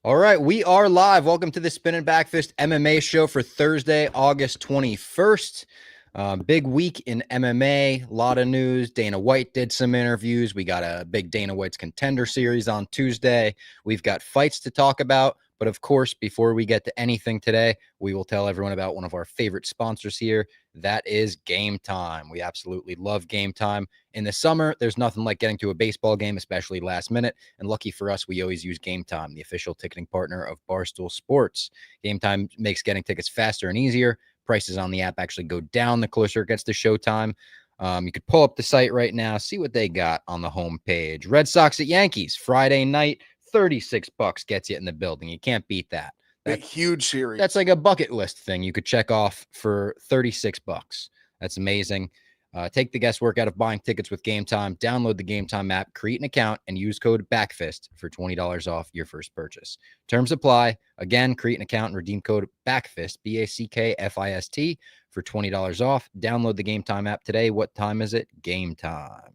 All right, we are live. Welcome to the Spin and Backfist MMA show for Thursday, August 21st. Big week in MMA, a lot of news. Dana White did some interviews. We got a big Dana White's Contender Series on Tuesday. We've got fights to talk about. But of course, before we get to anything today, we will tell everyone about one of our favorite sponsors here. That is Game Time. We absolutely love Game Time. In the summer, there's nothing like getting to a baseball game, especially last minute. And lucky for us, we always use Game Time, the official ticketing partner of Barstool Sports. Game Time makes getting tickets faster and easier. Prices on the app actually go down the closer it gets to showtime. You could pull up the site right now, see what they got on the homepage. Red Sox at Yankees, Friday night. $36 gets you in the building. You can't beat that. That's a huge series. That's like a bucket list thing you could check off for $36. That's amazing. Take the guesswork out of buying tickets with Game Time. Download the Game Time app, create an account, and use code BACKFIST for $20 off your first purchase. Terms apply. Again, create an account and redeem code BACKFIST, BACKFIST, for $20 off. Download the Game Time app today. What time is it? Game time.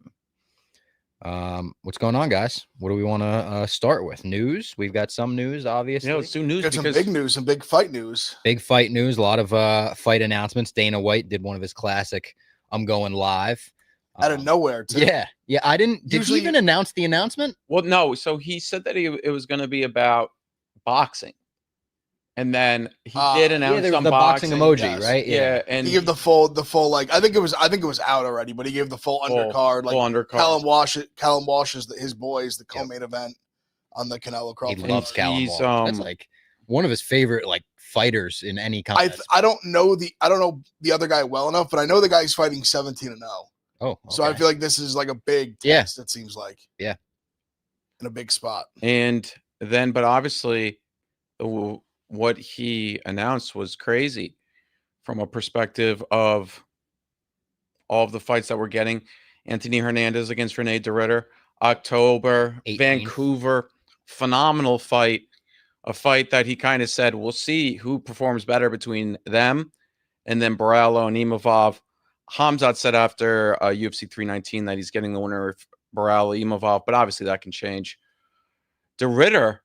What's going on, guys? What do we want to start with? News. We've got some news, obviously. Yeah, let's do news. Got some big news, some big fight news. Big fight news. A lot of fight announcements. Dana White did one of his classic "I'm going live" Out of nowhere, too. Yeah. I didn't. Did he even announce the announcement? Well, no. So he said that it was going to be about boxing, and then he did announce there was some the boxing emoji, yes. right? Yeah, and he gave the full like I think it was out already, but he gave the full undercard, like full undercard. Callum Walsh is his boys, the co-main event on the Canelo Crawford. He loves Callum Walsh. That's like one of his favorite like fighters in any contest. I don't know the other guy well enough, but I know the guy's fighting 17-0. Oh, okay. So I feel like this is like a big test. It seems like in a big spot. And then, but obviously, what he announced was crazy from a perspective of all of the fights that we're getting. Anthony Hernandez against Rene de Ridder, October, 18th. Vancouver, phenomenal fight. A fight that he kind of said, we'll see who performs better between them. And then Borrello and Imavov. Hamzat said after UFC 319 that he's getting the winner of Borrello, Imavov, but obviously that can change. De Ridder,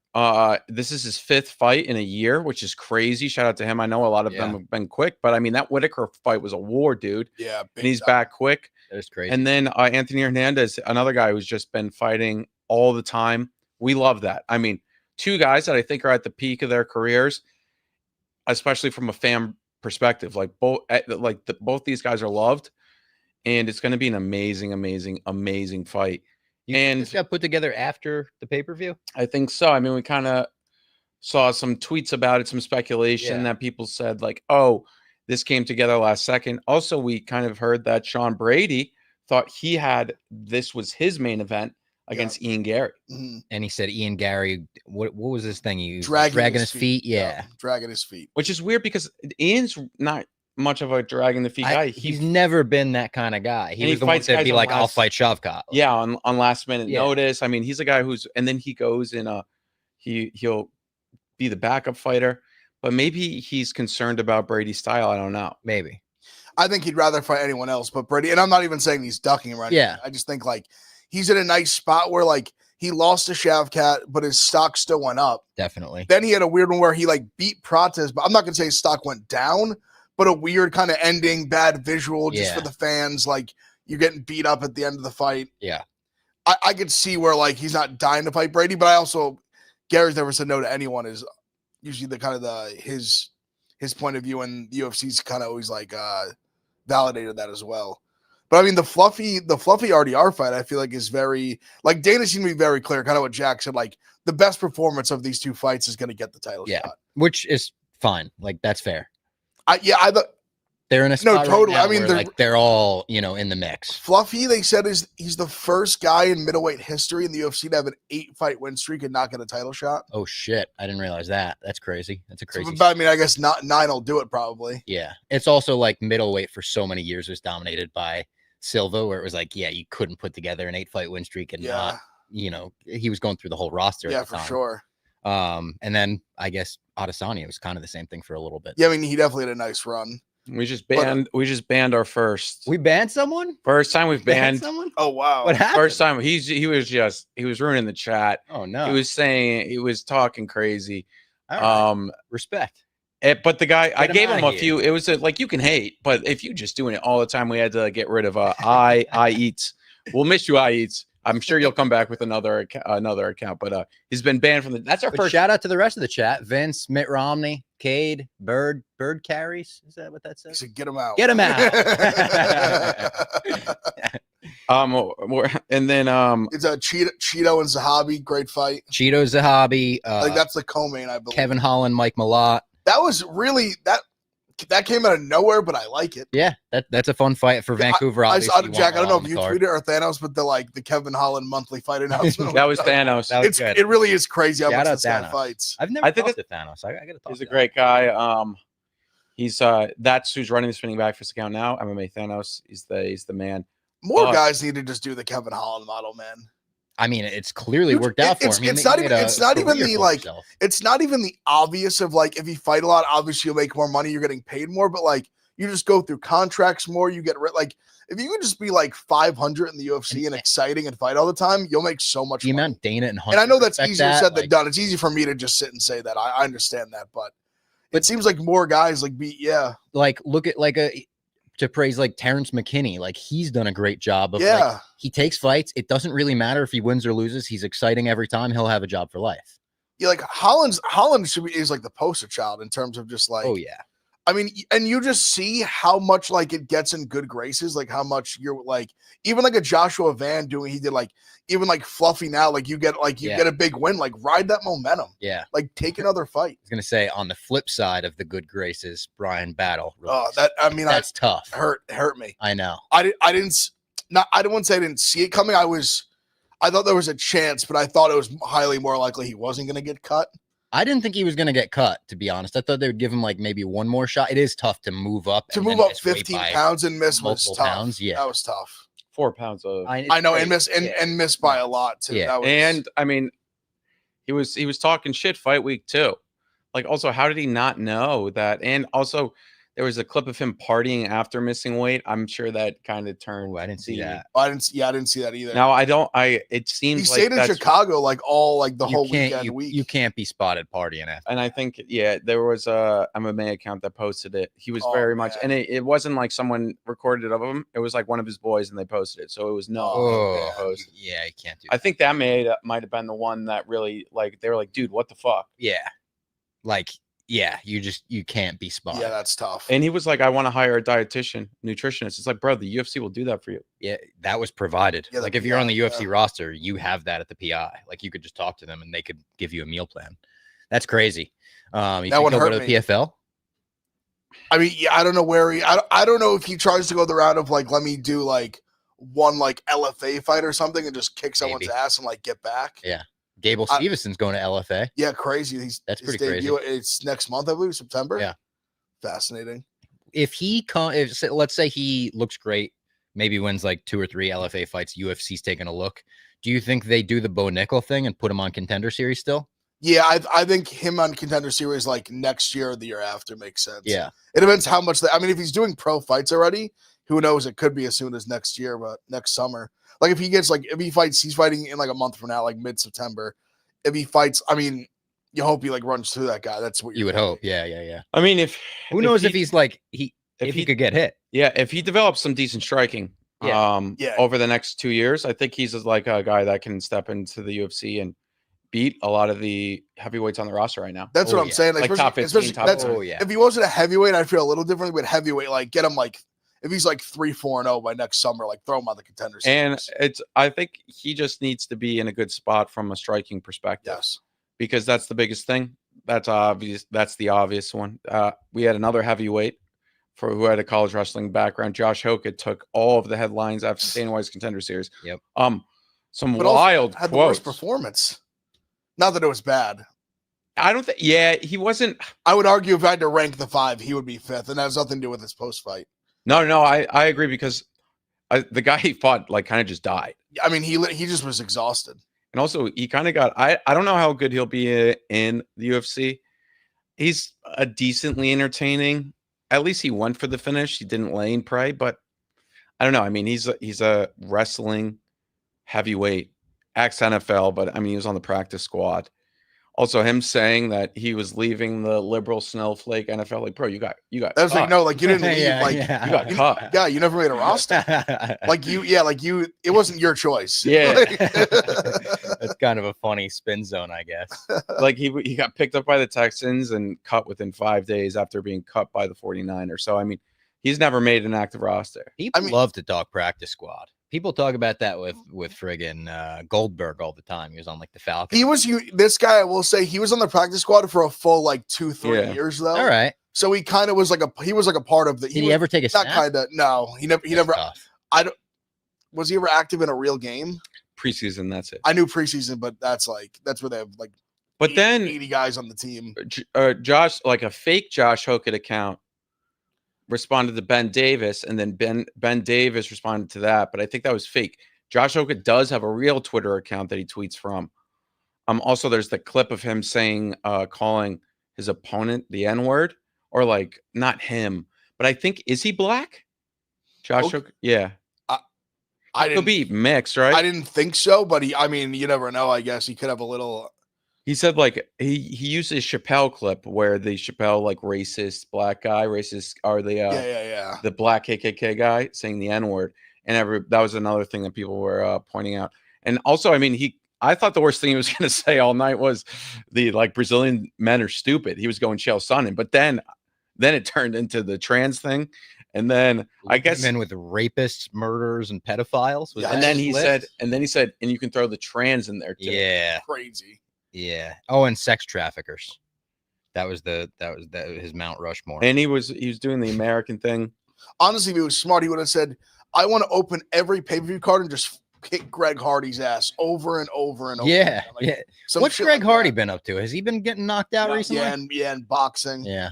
this is his 5th fight in a year, which is crazy. Shout out to him. I know a lot of them have been quick, but I mean, that Whitaker fight was a war, dude. Yeah. And he's back quick. That's crazy. And then Anthony Hernandez, another guy who's just been fighting all the time. We love that. I mean, 2 guys that I think are at the peak of their careers, especially from a fan perspective. Like both these guys are loved, and it's going to be an amazing fight. And this got put together after the pay-per-view? I think so. I mean, we kind of saw some tweets about it, some speculation that people said like, oh, this came together last second. Also, we kind of heard that Sean Brady thought this was his main event against Ian Gary. Mm-hmm. And he said Ian Gary, what was this thing? He dragging his feet? Yeah. Dragging his feet. Which is weird because Ian's not much of a dragging the feet guy. He's never been that kind of guy. He was the one to be like, I'll fight Shavkat. Yeah, on last minute notice. I mean, he's a guy and then he goes in he'll be the backup fighter, but maybe he's concerned about Brady's style. I don't know. Maybe. I think he'd rather fight anyone else but Brady. And I'm not even saying he's ducking him right now. Yeah. I just think like he's in a nice spot where like he lost to Shavkat, but his stock still went up. Definitely. Then he had a weird one where he like beat Cortes, but I'm not gonna say his stock went down, but a weird kind of ending, bad visual just for the fans. Like you're getting beat up at the end of the fight. Yeah. I could see where like he's not dying to fight Brady, but I also Gary's never said no to anyone is usually the kind of his point of view, and the UFC's kind of always like validated that as well. But I mean, the fluffy RDR fight, I feel like is very like Dana seemed to be very clear, kind of what Jack said. Like the best performance of these 2 fights is going to get the title shot, which is fine. Like that's fair. They're in a spot totally. Right now I mean, where, they're all in the mix. Fluffy, they said he's the first guy in middleweight history in the UFC to have an 8-fight win streak and not get a title shot. Oh shit! I didn't realize that. That's crazy. That's a crazy. But I mean, I guess 9 will do it probably. Yeah, it's also like middleweight for so many years was dominated by Silva, where it was like, you couldn't put together an 8-fight win streak and not, he was going through the whole roster. Yeah, at the for time. sure. And then I guess Adesanya was kind of the same thing for a little bit. Yeah, I mean, he definitely had a nice run. We just banned our first. We banned someone? First time we've banned someone? Oh wow. What happened? First time he was ruining the chat. Oh no. He was talking crazy. All right. Respect. But the guy, I Get him gave him outta a here. few. It was like, you can hate, but if you just doing it all the time, we had to get rid of I eats. We'll miss you, I eats. I'm sure you'll come back with another account, but he's been banned from the. That's our But first. shout out to the rest of the chat: Vince, Mitt Romney, Cade, Bird carries. Is that what that He says? said, get him out. Get him out. And then It's a Cheeto and Zahabi, great fight. Cheeto Zahabi, I think that's the co-main, I believe. Kevin Holland, Mike Malott. That was really that came out of nowhere, but I like it. Yeah, that's a fun fight for Vancouver. I Obviously, saw Jack. I don't know if you card. tweeted it or Thanos, but the Kevin Holland monthly fight announcement. that was Thanos. That was good. It really is crazy how Shout much out this guy Thanos. fights. I've never I think talked to Thanos. I gotta talk. He's to a great guy. He's that's who's running the spinning back fist account now. MMA Thanos. He's the man. More guys need to just do the Kevin Holland model, man. I mean, it's clearly worked out for him. It's not even the it's not even the obvious of like, if you fight a lot, obviously you'll make more money, you're getting paid more, but like you just go through contracts more, you get like, if you can just be like 500 in the UFC and exciting and fight all the time, you'll make so much the money. amount Dana and Hunter. And I know that's easier said than like, done. It's easy for me to just sit and say that. I understand that, but it seems like more guys like like look at like to praise like Terrence McKinney, like he's done a great job of like, he takes fights. It doesn't really matter if he wins or loses. He's exciting every time. He'll have a job for life. Yeah, like Holland is like the poster child in terms of just like, oh yeah. I mean, and you just see how much like it gets in good graces, like how much you're like, even like a Joshua Van he did like, even like Fluffy now, like you get a big win, like ride that momentum. Yeah. Like take another fight. I was going to say on the flip side of the good graces, Brian Battle. Oh, that's tough. Hurt me. I know. I wouldn't say I didn't see it coming. I thought there was a chance, but I thought it was highly more likely he wasn't going to get cut. I didn't think he was going to get cut, to be honest. I thought they would give him like maybe one more shot. It is tough to move up. To move up 15 pounds and miss was tough. Pounds, yeah. That was tough. 4 pounds of. I know, and miss by a lot too. Yeah. And I mean, he was talking shit fight week 2. Like, also, how did he not know that? And also, there was a clip of him partying after missing weight. I'm sure that kind of turned. I didn't see that. I didn't see that either. Now it seems he stayed in Chicago like all like the whole weekend. You can't be spotted partying after. And I think there was a MMA account that posted it. He was very much, and it wasn't like someone recorded it of him. It was like one of his boys, and they posted it. So it was yeah, you can't do that. I think that might have been the one that really like they were like, dude, what the fuck? Yeah, like. Yeah, you can't be spotted. Yeah, that's tough. And he was like, I want to hire a dietitian, nutritionist. It's like, bro, the UFC will do that for you. Yeah, that was provided. Yeah, like if you're on the UFC roster, you have that at the PI. Like you could just talk to them and they could give you a meal plan. That's crazy. You that would hurt go to the PFL. I mean, yeah, I don't know where I don't know if he tries to go the route of like, let me do like one like LFA fight or something and just kick someone's ass and like get back. Yeah. Gable Stevenson's going to LFA. Yeah, crazy. That's pretty crazy. It's next month, I believe, September. Yeah, fascinating. If let's say he looks great, maybe wins like 2 or 3 LFA fights, UFC's taking a look. Do you think they do the Bo Nickel thing and put him on Contender Series still? Yeah, I think him on Contender Series like next year or the year after makes sense. Yeah, it depends how much. If he's doing pro fights already, who knows? It could be as soon as next year, but next summer. Like if he fights, he's fighting in like a month from now, like mid-September. If he fights, I mean, you hope he like runs through that guy. That's what you would hope. Yeah. I mean, who knows if he's like if he could get hit. Yeah, if he develops some decent striking, over the next 2 years, I think he's like a guy that can step into the UFC and beat a lot of the heavyweights on the roster right now. That's what I'm saying. Like top 15, top 20. If he wasn't a heavyweight, I'd feel a little differently. But heavyweight, like get him like. If he's like 3-4-0 by next summer, like throw him on the Contender Series. And I think he just needs to be in a good spot from a striking perspective. Yes, because that's the biggest thing. That's obvious. That's the obvious one. We had another heavyweight who had a college wrestling background. Josh Hoka took all of the headlines after Dana White's Contender Series. Yep. Some wild had quotes. The worst performance. Not that it was bad. I don't think. Yeah, he wasn't. I would argue if I had to rank the 5, he would be 5th, and that has nothing to do with his post fight. No, I agree because the guy he fought like kind of just died. I mean, he just was exhausted. And also he kind of got, I don't know how good he'll be in the UFC. He's a decently entertaining at least he went for the finish. He didn't lay and pray, but I don't know. I mean, he's a wrestling heavyweight, ex-NFL, but I mean, he was on the practice squad. Also, him saying that he was leaving the liberal snowflake NFL, like, bro, you got. That's like, no, like you didn't leave, Yeah, like yeah. you got cut. yeah, you never made a roster. Like you, it wasn't your choice. Yeah. Like- That's kind of a funny spin zone, I guess. Like he got picked up by the Texans and cut within 5 days after being cut by the 49ers. So I mean, he's never made an active roster. People I mean- love to talk practice squad. People talk about that with friggin' Goldberg all the time. He was on like the Falcons. This guy, I will say, he was on the practice squad for a full like 2-3 Yeah. years though. All right. So he kind of was like a part of the. Did he ever take a Not snap? kind of. No, he never. Tough. Was he ever active in a real game? Preseason, that's it. I knew preseason, but that's where they have like. But then 80 guys on the team. Josh, like a fake Josh Hokett account, responded to Ben Davis, and then Ben Davis responded to that. But I think that was fake. Josh Hokett does have a real Twitter account that he tweets from. Also, there's the clip of him saying, calling his opponent the N-word, or like not him, but I think, is he black? Josh Hokett? Yeah. I Could be mixed, right? I didn't think so, but I mean, you never know. I guess he could have a little. He said like he used his Chappelle clip where the Chappelle like racist black guy, racist or the the black KKK guy saying the N-word, and that was another thing that people were pointing out. And also, I mean, I thought the worst thing he was going to say all night was the like Brazilian men are stupid. He was going Chael Sonnen, but then it turned into the trans thing. And then I guess men with rapists, murderers, and pedophiles. Yeah, and then he said, and you can throw the trans in there too. Yeah, crazy. yeah. Oh, and sex traffickers. That was his Mount Rushmore. And he was doing the American thing. Honestly, if he was smart, he would have said, "I want to open every pay-per-view card and just kick Greg Hardy's ass over and over and over." Yeah, again. Like, yeah. some What's shit Greg like Hardy that. been up to? Has he been getting knocked out recently? Yeah, and boxing. Yeah.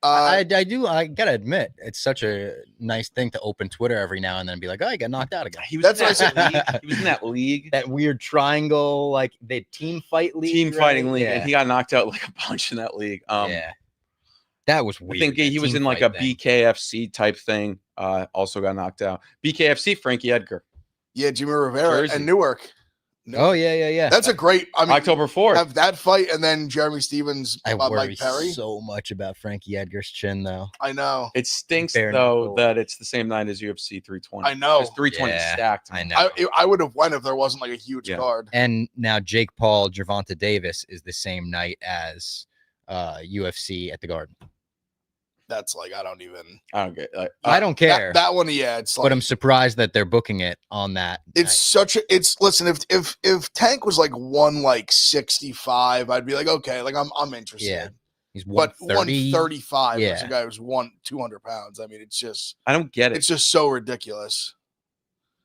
Uh, I gotta admit, it's such a nice thing to open Twitter every now and then and be like, oh, I got knocked out again. He was That's in what I that league. He was in that league. That weird triangle, like the team fight league. Team fighting right? league, Yeah. and he got knocked out like a bunch in that league. Yeah. That was I weird. think he was in like a BKFC type thing. Also got knocked out. BKFC, Frankie Edgar. yeah, Jimmy Rivera Jersey. and Newark. Oh, yeah. That's a great. I mean, October 4th. have that fight and then Jeremy Stevens, I Mike worry Perry. so much about Frankie Edgar's chin, though. I know. It stinks Bare though knuckle. that it's the same night as UFC 320. I know. It's 320 Yeah, stacked. I man. know. I would have went if there wasn't like a huge Yeah. card. And now Jake Paul, Gervonta Davis is the same night as UFC at the Garden. That's like I don't get. Like, I don't care, that one. Yeah, it's like but I'm surprised that they're booking it on that. it's such a. It's listen. If Tank was like 165, I'd be like okay, like I'm interested. Yeah, he's But 130. 135 Yeah. as a guy who's 200 pounds. I mean, it's just I don't get it. it's just so ridiculous.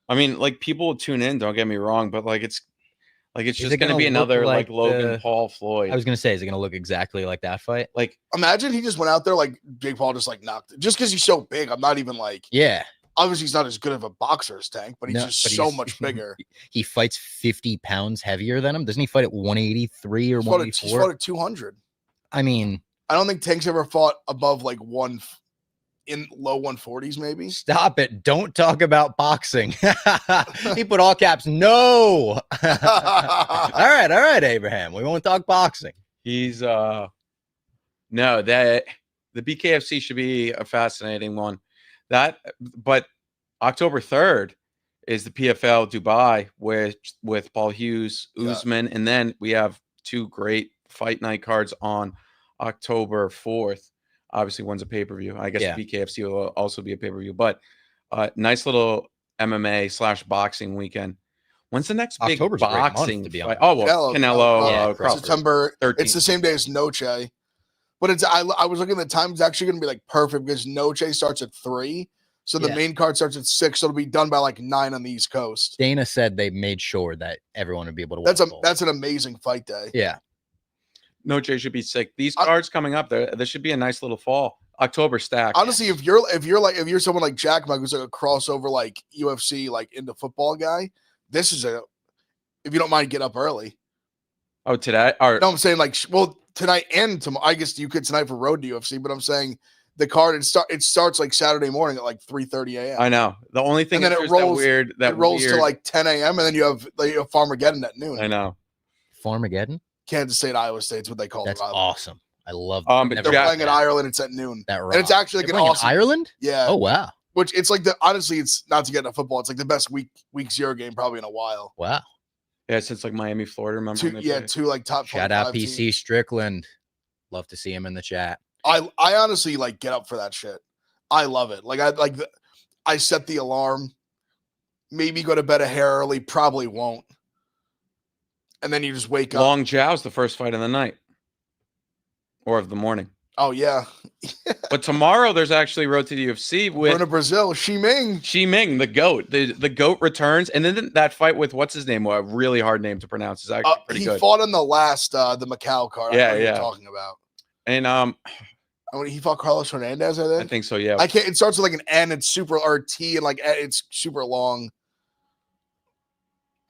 I mean, like people will tune in. Don't get me wrong, but like it's Is just it going to gonna be look another like Logan the- Paul Floyd. I was gonna say, is it gonna look exactly like that fight? like Imagine he just went out there like Jake Paul just like knocked it. Just because he's so big. I'm not even like Yeah, obviously he's not as good of a boxer as Tank, but he's No, just but so he's- much bigger. he fights 50 pounds heavier than him. Doesn't he fight at 183 or He's fought at 184? 200. I mean, I don't think Tank's ever fought above like in low 140s, maybe. stop it! Don't talk about boxing. He put all caps. No. all right, Abraham. We won't talk boxing. he's no, that the BKFC should be a fascinating one. But October 3rd is the PFL Dubai with Paul Hughes, Yeah. Usman, and then we have two great fight night cards on October 4th. Obviously, one's a pay-per-view. I guess Yeah. BKFC will also be a pay-per-view, but nice little MMA/boxing weekend. When's the next big October's a great month, boxing to be fight? honest. Oh, well, Canelo, yeah, Crawford. September 13th. It's the same day as Noche. But I was looking at the time, it's actually gonna be like perfect because Noche starts at 3. So the Yeah. main card starts at 6, so it'll be done by like 9 on the East Coast. Dana said they made sure that everyone would be able to watch. both. That's an amazing fight day. Yeah. No, Jay should be sick. These I- cards coming up, there should be a nice little fall. October stack. Honestly, if you're someone like Jack Mike who's like a crossover like UFC like into football guy, this is if you don't mind get up early. Oh, today? Or No, I'm saying like tonight and tomorrow. I guess you could tonight for road to UFC, but I'm saying the card. It starts like Saturday morning at like 3:30 a.m. I know. The only thing And then is it rolls. that it rolls weird, to like 10 a.m. and then you have Farmageddon at noon. I know. Farmageddon? Kansas State, Iowa State's what they call That's it. awesome. I love But They're playing in Ireland. It's at noon. That and it's actually like They're an playing awesome in Ireland? Yeah. Oh wow. Which it's like honestly, it's not to get into football. It's like the best week 0 game probably in a while. Wow. Yeah, since like Miami, Florida. Remember? Two like top. Shout out PC teams. Strickland. Love to see him in the chat. I honestly like get up for that shit. I love it. Like I set the alarm. Maybe go to bed a hair early. Probably won't. And then you just wake up. Long Zhao's the first fight of the night or of the morning. Oh yeah. But tomorrow there's actually Road to the UFC with Going to Brazil. Shiming, the GOAT. The GOAT returns, and then that fight with what's his name? A really hard name to pronounce. Is actually pretty good. He fought on the last the Macau card. Yeah, I know yeah. You're talking about. And he fought Carlos Hernandez. I think so. Yeah. I can't. It starts with like an N. It's super RT and like it's super long.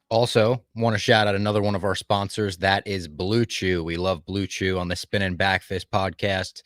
Also, want to shout out another one of our sponsors. That is Blue Chew. We love Blue Chew on the Spin and Back Fist podcast.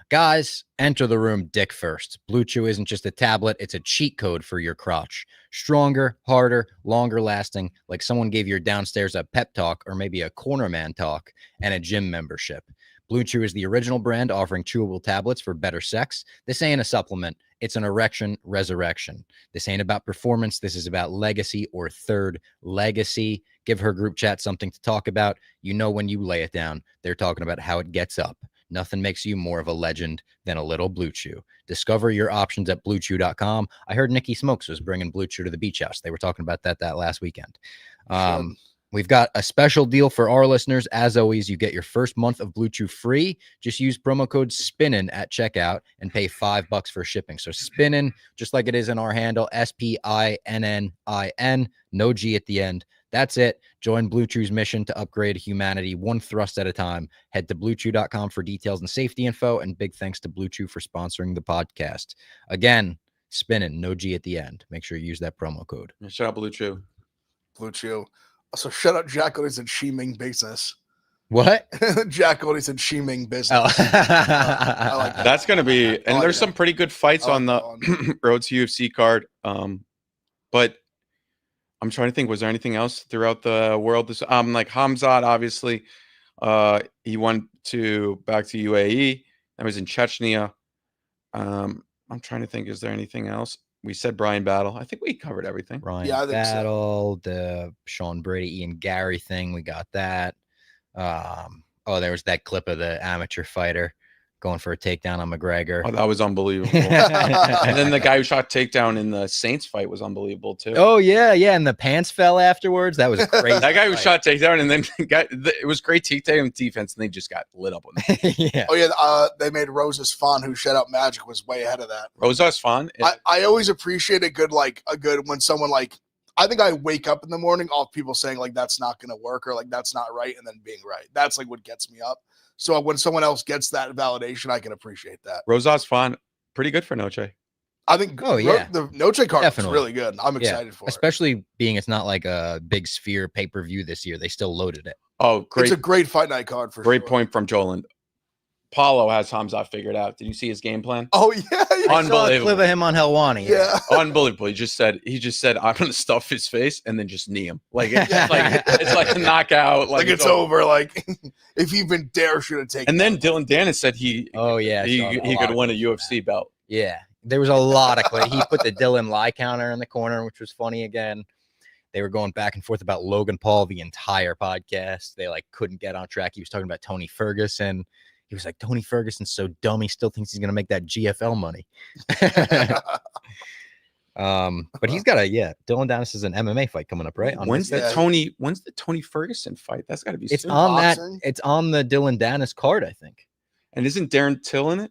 Guys, enter the room dick first. Blue Chew isn't just a tablet. It's a cheat code for your crotch. Stronger, harder, longer lasting, like someone gave your downstairs a pep talk or maybe a corner man talk and a gym membership. Blue Chew is the original brand offering chewable tablets for better sex. This ain't a supplement. It's an erection resurrection. This ain't about performance. This is about legacy or third legacy. Give her group chat something to talk about. You know when you lay it down, they're talking about how it gets up. Nothing makes you more of a legend than a little Blue Chew. Discover your options at BlueChew.com. I heard Nikki Smokes was bringing Blue Chew to the beach house. They were talking about that last weekend. We've got a special deal for our listeners. As always, you get your first month of Blue Chew free. Just use promo code SPINNIN at checkout and pay $5 for shipping. So SPINNIN, just like it is in our handle, SPINNIN, no G at the end. That's it. Join Blue Chew's mission to upgrade humanity one thrust at a time. Head to BlueChew.com for details and safety info. And big thanks to Blue Chew for sponsoring the podcast. Again, SPINNIN, no G at the end. Make sure you use that promo code. Shout out Blue Chew. Blue Chew. Also, shout out Jack Odie said Shiming business. What? Jack Odie said Shiming business. Oh. I like that. That's going to be, and there's some pretty good fights on the Road to UFC card. But I'm trying to think, was there anything else throughout the world? This, like Khamzat, obviously, he went back to UAE. That was in Chechnya. I'm trying to think, is there anything else? We said Brian Battle. I think we covered everything. Brian I think Battle, the Sean Brady, Ian Gary thing. We got that. There was that clip of the amateur fighter going for a takedown on McGregor. Oh, that was unbelievable. And then the guy who shot takedown in the Saints fight was unbelievable too. Oh yeah, and the pants fell afterwards. That was crazy. That guy who shot takedown and then it was great takedown defense, and they just got lit up on that. Yeah. Oh yeah, they made Rosas Fon, who shut out Magic, was way ahead of that. Rosas Fon. I always appreciate a good when someone I think I wake up in the morning off people saying like that's not gonna work or like that's not right and then being right. That's like what gets me up. So when someone else gets that validation, I can appreciate that. Rosas Fon, pretty good for Noche. I think the Noche card is really good. I'm excited for it. Especially being it's not like a big sphere pay-per-view this year. They still loaded it. Oh, great. It's a great fight night card for great sure. Point from Joland. Paulo has Khamzat figured out. Did you see his game plan? Oh yeah, I saw a clip of him on Helwani. Yeah, unbelievable. He just said, I'm gonna stuff his face and then just knee him. Like it's like a knockout. Like it's over. Like if he even dare shoot a take. And then Dylan Dennis said he could win a UFC belt. Yeah, there was a lot of he put the Dylan lie counter in the corner, which was funny again. They were going back and forth about Logan Paul the entire podcast. They couldn't get on track. He was talking about Tony Ferguson. He was like, Tony Ferguson's so dumb. He still thinks he's going to make that GFL money. But he's got Dylan Dennis is an MMA fight coming up, right? When's the Tony Ferguson fight? That's got to be soon. It's on the Dylan Dennis card, I think. And isn't Darren Till in it?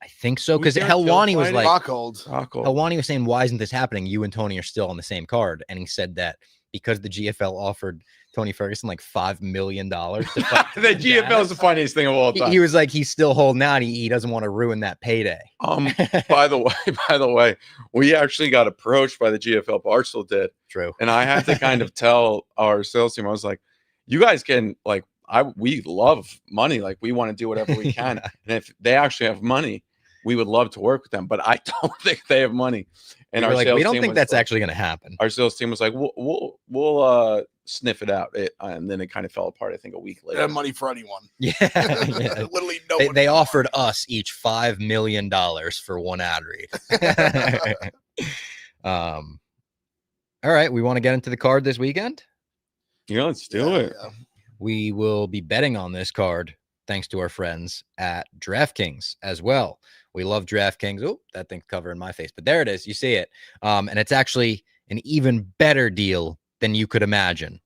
I think so. Because Helwani was like, Rockhold. Helwani was saying, why isn't this happening? You and Tony are still on the same card. And he said that because the GFL offered Tony Ferguson $5 million to fight. The GFL is the funniest thing of all time. He was like, he's still holding out. He doesn't want to ruin that payday. By the way, we actually got approached by the GFL. Barstool did. True. And I had to kind of tell our sales team, I was like, you guys can we love money. We want to do whatever we can. And if they actually have money, we would love to work with them, but I don't think they have money. And We're our like, sales we don't team think was that's like- actually going to happen. Our sales team was like, we'll sniff it out. And then it kind of fell apart, I think, a week They later. have money for anyone. Yeah. Literally no one. They offered us each $5 million for one ad read. All right. We want to get into the card this weekend. Yeah, let's do it. Yeah. We will be betting on this card thanks to our friends at DraftKings as well. We love DraftKings. Oh, that thing's covering my face, but there it is. You see it. And it's actually an even better deal than you could imagine.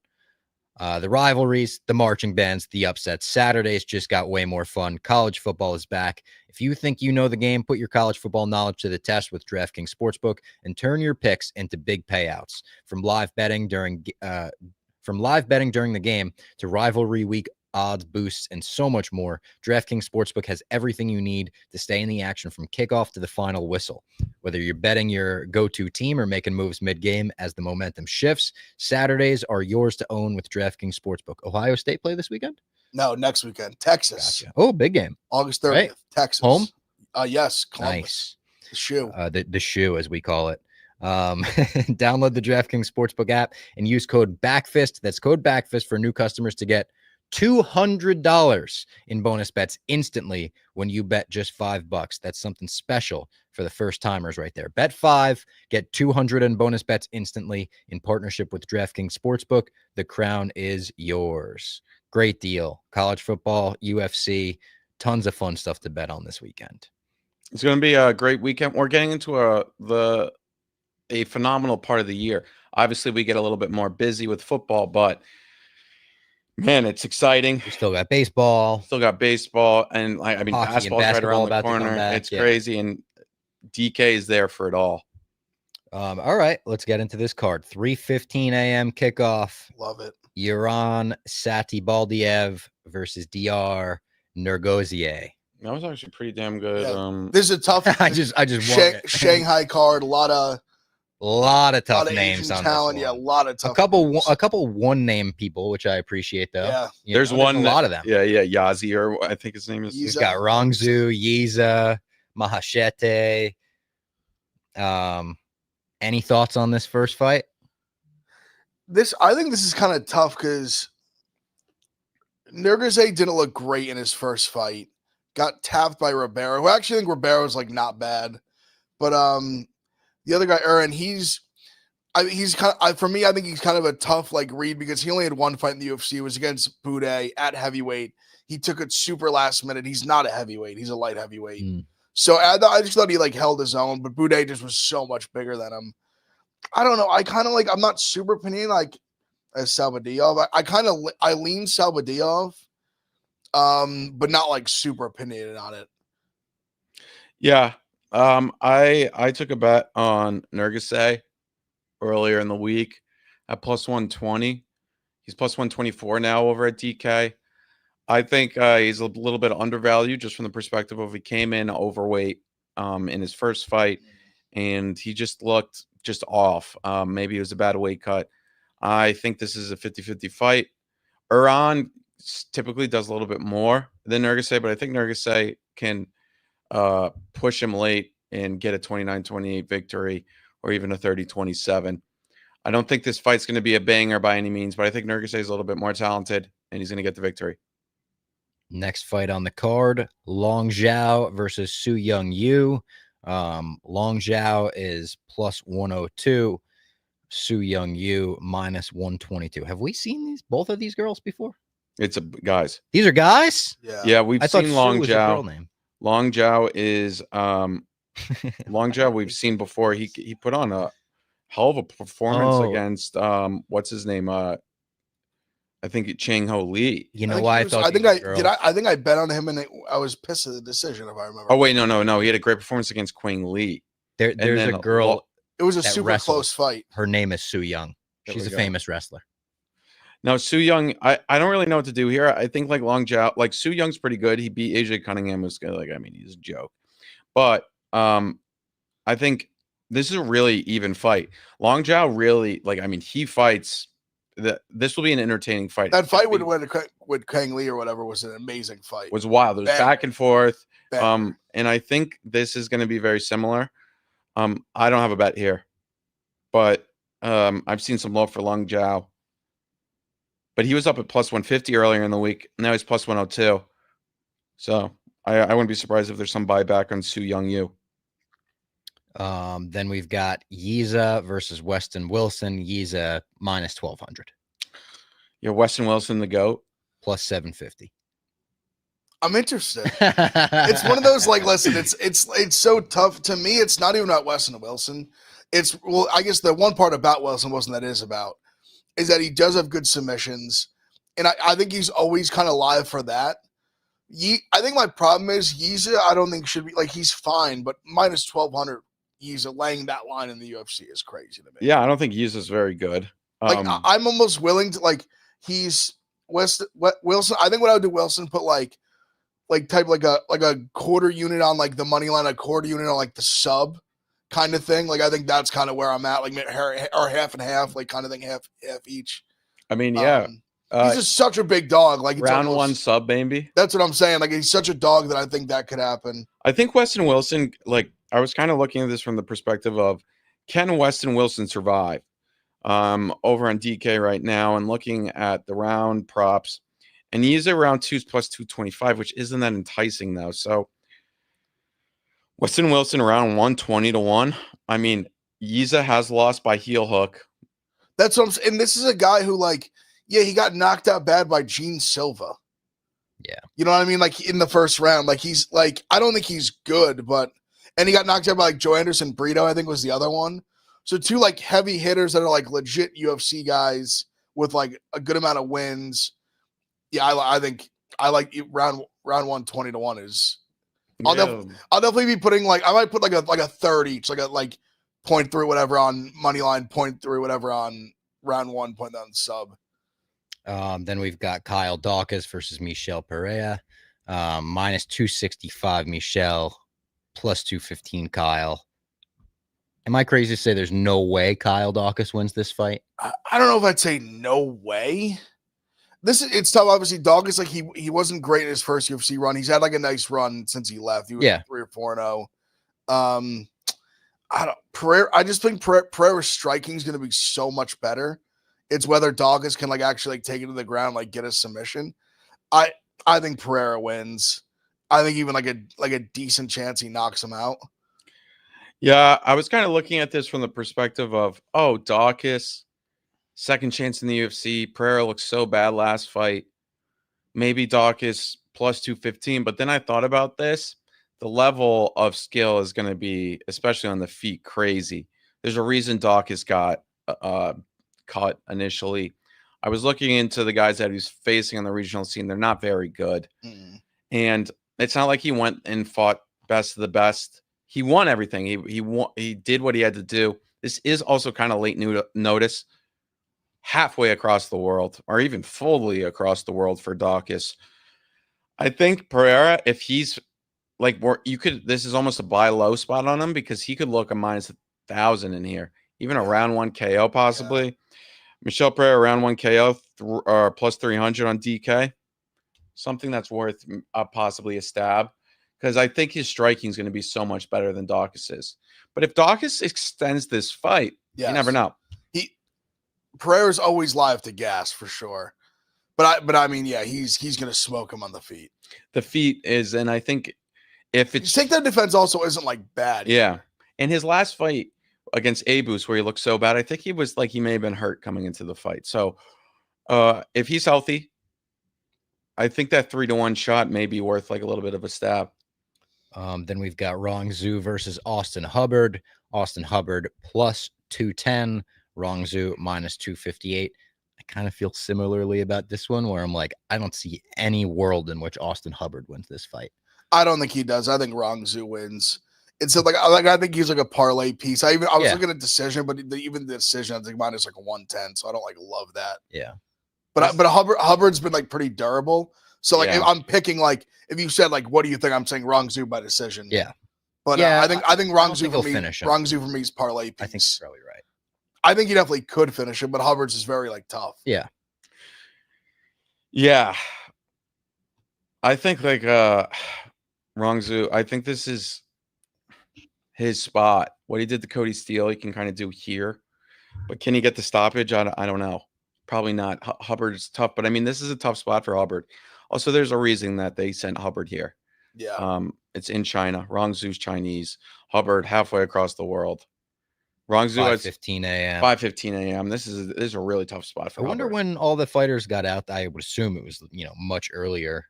The rivalries, the marching bands, the upsets. Saturdays just got way more fun. College football is back. If you think you know the game, put your college football knowledge to the test with DraftKings Sportsbook and turn your picks into big payouts. From live betting during the game to rivalry week odds boosts and so much more, DraftKings Sportsbook has everything you need to stay in the action from kickoff to the final whistle. Whether you're betting your go-to team or making moves mid-game as the momentum shifts, Saturdays are yours to own with DraftKings Sportsbook. Ohio State play this weekend? No, next weekend. Texas. Gotcha. Oh, big game. August 30th. Right. Texas. Home? Yes. Columbus. Nice. The shoe. The shoe, as we call it. Download the DraftKings Sportsbook app and use code BACKFIST. That's code BACKFIST for new customers to get $200 in bonus bets instantly when you bet just $5. That's something special for the first timers right there. Bet 5, get 200 in bonus bets instantly in partnership with DraftKings Sportsbook. The crown is yours. Great deal. College football, UFC, tons of fun stuff to bet on this weekend. It's going to be a great weekend. We're getting into a phenomenal part of the year. Obviously, we get a little bit more busy with football, but man, it's exciting. We still got baseball. And I mean, Hockey and basketball's right basketball around the about to come corner. back, It's yeah. crazy, and DK is there for it all. All right, let's get into this card. 3:15 a.m. kickoff. Love it. Iran Satybaldiev versus DR Nurgozhay. That was actually pretty damn good. Yeah. This is a tough I just won it. Shanghai card. A lot of tough names Asian on talent. this Yeah, a one. lot of tough. A couple one name people, which I appreciate though. Yeah. There's a one lot of them. Yeah, Yazi, or I think his name is. He's got Rongzhu, Yizha, Maheshate. Any thoughts on this first fight? I think this is kind of tough because Nurgozhay didn't look great in his first fight. Got tapped by Ribeiro, who I actually think Ribeiro's like not bad. But the other guy, Aaron, he's kind of for me, I think he's kind of a tough like read because he only had one fight in the UFC. It was against Bude at heavyweight. He took it super last minute. He's not a heavyweight. He's a light heavyweight. So I just thought he like held his own, but Bude just was so much bigger than him. I don't know. I kind of like, I'm not super opinion like as Salvadiev. I lean Salvadiev, but not like super opinionated on it. Yeah. I took a bet on Nurgozhay earlier in the week at plus 120. He's plus 124 now over at DK. I think he's a little bit undervalued just from the perspective of he came in overweight in his first fight, and he just looked just off. Maybe it was a bad weight cut. I think this is a 50-50 fight. Iran typically does a little bit more than Nurgozhay, but I think Nurgozhay can push him late and get a 29-28 victory or even a 30-27. I don't think this fight's going to be a banger by any means, but I think Nurgozhay is a little bit more talented, and he's going to get the victory. Next fight on the card, Rongzhu versus Su Young Yu. Rongzhu is plus 102. Su Young Yu minus 122. Have we seen both of these girls before? It's guys. These are guys? Yeah, we've I thought seen Su was a girl Rongzhu. name. Rongzhu is Rongzhu we've seen before. He put on a hell of a performance against what's his name? I think Chang Ho Lee. You know why I thought I think I bet on him and I was pissed at the decision if I remember. Oh wait, no. He had a great performance against Quang Lee. There's a girl. It was a that super wrestles. close fight. Her name is Su Young. There She's we a go. famous wrestler. Now Su Young, I don't really know what to do here. I think like Rongzhu, like Su Young's pretty good. He beat AJ Cunningham. Was like, I mean, he's a joke. But I think this is a really even fight. Rongzhu really, like, I mean, he fights this will be an entertaining fight. That fight with Kang Lee or whatever was an amazing fight. Was wild. It was back and forth. Banger. And I think this is going to be very similar. I don't have a bet here, but I've seen some love for Rongzhu. But he was up at plus 150 earlier in the week. Now he's plus 102. So I wouldn't be surprised if there's some buyback on Su Young Yu. Then we've got Yizha versus Weston Wilson. Yizha minus 1,200. Yeah, Weston Wilson, the GOAT. Plus 750. I'm interested. It's one of those, like, listen, it's so tough. To me, it's not even about Weston Wilson. I guess the one part about Wilson that is about is that he does have good submissions. And I think he's always kind of live for that. I think my problem is Yizha, I don't think should be, like, he's fine, but minus 1,200 Yizha laying that line in the UFC is crazy to me. Yeah, I don't think Yizha is very good. Like, I'm almost willing to, like, he's Wilson. I think what I would do, Wilson, put like a quarter unit on, like, the money line, a quarter unit on, like, the sub kind of thing. Like, I think that's kind of where I'm at, like, or half and half, like, kind of thing, half each. I mean, yeah. He's just such a big dog. Like, it's round one sub, baby. That's what I'm saying. Like, he's such a dog that I think that could happen. I think Weston Wilson, like, I was kind of looking at this from the perspective of, can Weston Wilson survive? Over on DK right now and looking at the round props, and he's around 2 plus 225, which isn't that enticing though. So Weston Wilson around 120 to 1. I mean, Yizha has lost by heel hook. That's what I'm saying. And this is a guy who, like, yeah, he got knocked out bad by Gene Silva. Yeah. You know what I mean? Like, in the first round, like, he's like, I don't think he's good, and he got knocked out by, like, Joe Anderson Brito, I think was the other one. So two, like, heavy hitters that are, like, legit UFC guys with, like, a good amount of wins. Yeah, I think I like round 120 to 1 is. I'll definitely be putting, like, I might put like a third each, like point through whatever on money line, point through whatever on round one, point on sub. Then we've got Kyle Daukaus versus Michel Periera. Minus 265 Michel, plus 215 Kyle. Am I crazy to say there's no way Kyle Daukaus wins this fight? I don't know if I'd say no way. It's tough. Obviously, Daukaus, like, he wasn't great in his first UFC run. He's had, like, a nice run since he left. He was 3 or 4-0. I just think Pereira's striking is going to be so much better. It's whether Daukaus can, like, actually, like, take it to the ground, like, get a submission. I think Periera wins. I think even like a decent chance he knocks him out. Yeah, I was kind of looking at this from the perspective of, Daukaus, second chance in the UFC. Periera looked so bad last fight. Maybe Daukaus plus 215. But then I thought about this. The level of skill is going to be, especially on the feet, crazy. There's a reason Daukaus got caught initially. I was looking into the guys that he's facing on the regional scene. They're not very good. And it's not like he went and fought best of the best. He won everything. He did what he had to do. This is also kind of late notice, halfway across the world, or even fully across the world for Daukaus. I think Periera, if he's like more, this is almost a buy low spot on him because he could look a minus 1,000 in here, even a round 1 KO possibly. Yeah. Michel Periera round 1 KO or plus 300 on DK, something that's worth possibly a stab. Because I think his striking is going to be so much better than Daukaus's. But if Daukaus extends this fight, you never know. Pereira's always live to gas for sure. But I mean, yeah, he's going to smoke him on the feet. The feet is, and I think if it's takedown defense also isn't like bad. Yeah, and his last fight against Abus, where he looked so bad, I think he was like he may have been hurt coming into the fight. So if he's healthy, I think that 3-1 shot may be worth like a little bit of a stab. Then we've got Rongzhu versus Austin Hubbard. Austin Hubbard plus 210. Rongzhu minus 258. I kind of feel similarly about this one where I'm like, I don't see any world in which Austin Hubbard wins this fight. I don't think he does. I think Rongzhu wins. It's like I think he's like a parlay piece. I was looking at decision, but even the decision I think minus like a 110. So I don't like love that. Yeah. But Hubbard's been like pretty durable. So like if I'm picking like if you said like what do you think, I'm saying Rongzhu by decision. Yeah. But I think Rongzhu for me, finish Rongzhu for me is parlay piece. I think you're probably right. I think he definitely could finish him, but Hubbard's is very like tough. Yeah. Yeah. I think like Rongzhu, I think this is his spot. What he did to Cody Steele, he can kind of do here. But can he get the stoppage? I don't know. Probably not. Hubbard's tough, but I mean, this is a tough spot for Hubbard. Also, there's a reason that they sent Hubbard here. Yeah. It's in China. Rongzhu's Chinese. Hubbard halfway across the world. Rongzhu at 5:15 a.m. 5:15 a.m. This is a really tough spot for I wonder Hubbard. when all the fighters got out. I would assume it was, much earlier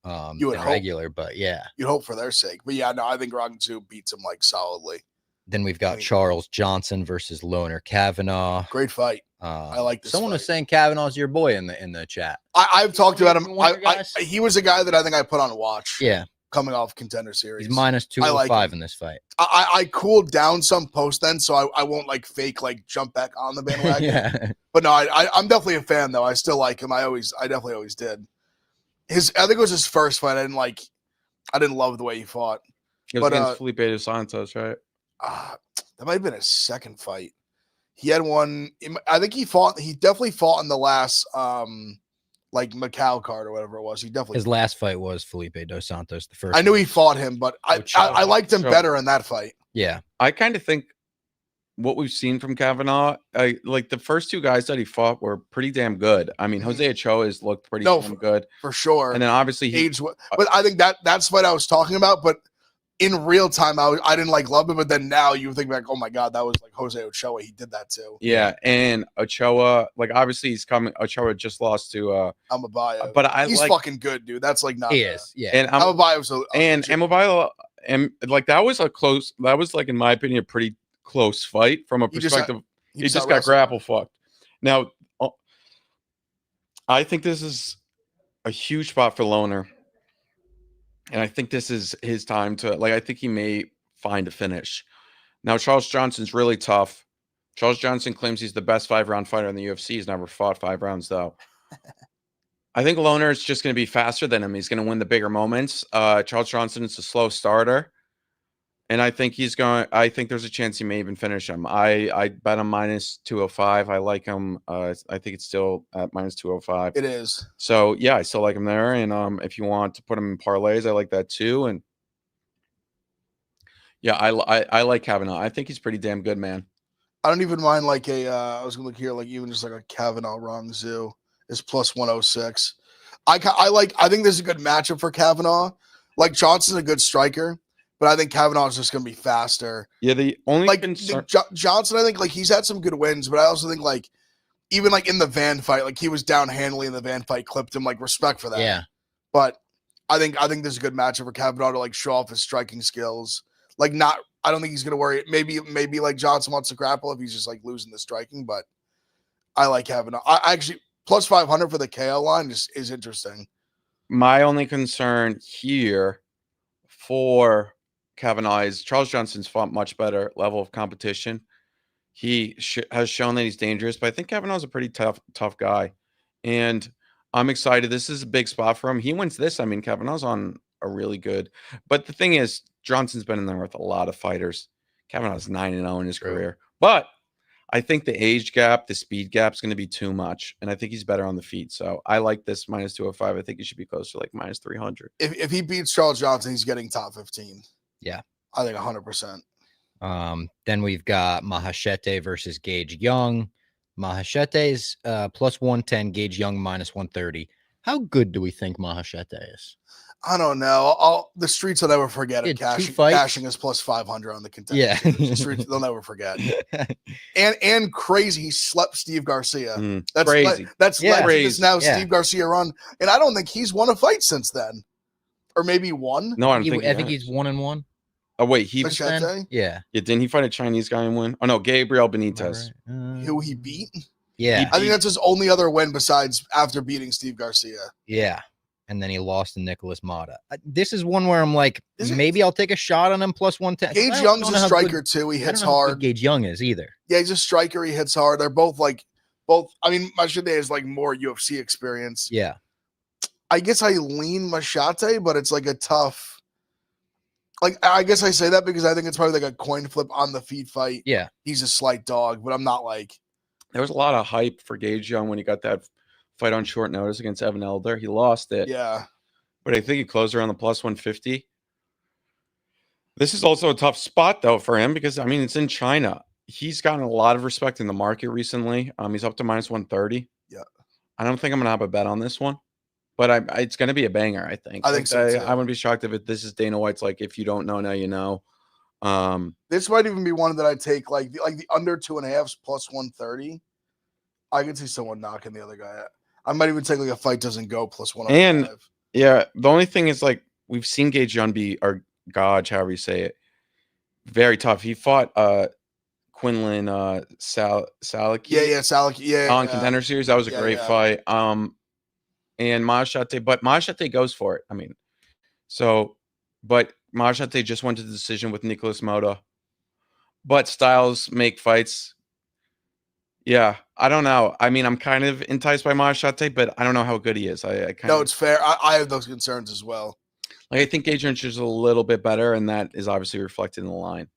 You would than hope. regular, but yeah. You'd hope for their sake. But yeah, no, I think Rongzhu beats him like solidly. Then we've got Charles Johnson versus Loner Kavanagh. Great fight. I like this. Someone was fight. saying Kavanagh's your boy in the chat. I've talked about him. Wonder guys? He was a guy that I think I put on watch. Yeah, Coming off Contender Series. he's minus 205 in this fight. I cooled down some post then, so I won't like fake like jump back on the bandwagon. Yeah, But no, I'm definitely a fan though. I still like him. I definitely always did. I think it was his first fight. I didn't love the way he fought. It was against Felipe Dos Santos, right? That might have been his second fight. He had one. I think he definitely fought in the last like Macau card or whatever it was. He definitely his last fight was Felipe Dos Santos. The first. I knew he fought him, but I liked him better in that fight. Yeah, I kind of think what we've seen from Kavanagh, like the first two guys that he fought were pretty damn good. I mean, Jose Ochoa has looked pretty damn good for sure. And then obviously but I think that's what I was talking about. But in real time, I didn't like love him. But then now you think back, oh my God, that was like Jose Ochoa. He did that too. Yeah, and Ochoa, like obviously he's coming. Ochoa just lost to Amabayo, but he's fucking good, dude. That's like not. he is. Yeah, and Amabayo's Amabayo, and like that was like in my opinion a pretty close fight from a perspective. He just got grapple fucked. Now, I think this is a huge spot for Loner. And I think this is his time to, like, I think he may find a finish. Now, Charles Johnson's really tough. Charles Johnson claims he's the best 5-round fighter in the UFC. He's never fought 5 rounds, though. I think Loner is just going to be faster than him. He's going to win the bigger moments. Charles Johnson is a slow starter. And I think I think there's a chance he may even finish him. I bet him minus 205. I like him. I think it's still at minus 205. It is. So yeah, I still like him there. And if you want to put him in parlays, I like that too. And yeah, I like Kavanagh. I think he's pretty damn good, man. I don't even mind like I was gonna look here, like even just like a Kavanagh Rongzhu is plus 106. I think this is a good matchup for Kavanagh. Like Johnson's a good striker. But I think Kavanagh is just going to be faster. Yeah, the only like concern... Johnson, I think like he's had some good wins, but I also think like even like in the Van fight, like he was down handily in the Van fight, clipped him. Like respect for that. Yeah. But I think this is a good matchup for Kavanagh to like show off his striking skills. Like I don't think he's going to worry. Maybe like Johnson wants to grapple if he's just like losing the striking. But I like Kavanagh. I actually plus 500 for the KO line is interesting. My only concern here for Kavanagh is Charles Johnson's fought much better level of competition. He has shown that he's dangerous, but I think Kavanagh's a pretty tough guy. And I'm excited. This is a big spot for him. He wins this. I mean, Kavanagh's on a really good. But the thing is, Johnson's been in there with a lot of fighters. Kavanagh's 9-0 in his career. But I think the age gap, the speed gap is going to be too much. And I think he's better on the feet. So I like this minus 205. I think he should be close to like minus 300. If he beats Charles Johnson, he's getting top 15. Yeah. I think 100%. Then we've got Maheshate versus Gage Young. Maheshate's plus 110, Gage Young minus 130. How good do we think Maheshate is? I don't know. The streets will never forget it. Cashing is plus 500 on the contender. Yeah. The streets, they'll never forget. And crazy, he slept Steve Garcia. That's crazy. That's crazy. Now Steve Garcia run. And I don't think he's won a fight since then. Or maybe one. No, I think he's 1-1. Oh wait, Maheshate? Yeah. Didn't he fight a Chinese guy and win? Oh no, Gabriel Benitez. Right. Who he beat? Yeah. I think that's his only other win besides after beating Steve Garcia. Yeah. And then he lost to Nicholas Mata. This is one where I'm like, maybe I'll take a shot on him plus 110. Gage Young's a striker too. He hits hard. Gage Young is either. Yeah, he's a striker. He hits hard. They're both. I mean, Maheshate has like more UFC experience. Yeah. I guess I lean Maheshate, but it's like a tough. Like, I guess I say that because I think it's probably like a coin flip on the feet fight. Yeah. He's a slight dog, but I'm not like There was a lot of hype for Gage Young when he got that fight on short notice against Evan Elder. He lost it. Yeah. But I think he closed around the plus 150. This is also a tough spot, though, for him because, I mean, it's in China. He's gotten a lot of respect in the market recently. He's up to minus 130. Yeah. I don't think I'm going to have a bet on this one, but it's going to be a banger, I think. I think so, too. I wouldn't be shocked if this is Dana White's, like, if you don't know, now you know. This might even be one that I take, like the under 2.5 plus 130. I could see someone knocking the other guy out. I might even take like a fight doesn't go plus 105. And, yeah, the only thing is, like, we've seen Gage Young or Gage, however you say it, very tough. He fought Quinlan Salaki. Yeah, Salaki. Yeah, on Contender Series. That was a great fight. And Maheshate, but Maheshate goes for it. I mean, but Maheshate just went to the decision with Nicholas Mota. But styles make fights. Yeah, I don't know. I mean, I'm kind of enticed by Maheshate, but I don't know how good he is. It's fair. I have those concerns as well. Like, I think Gage Young is a little bit better, and that is obviously reflected in the line.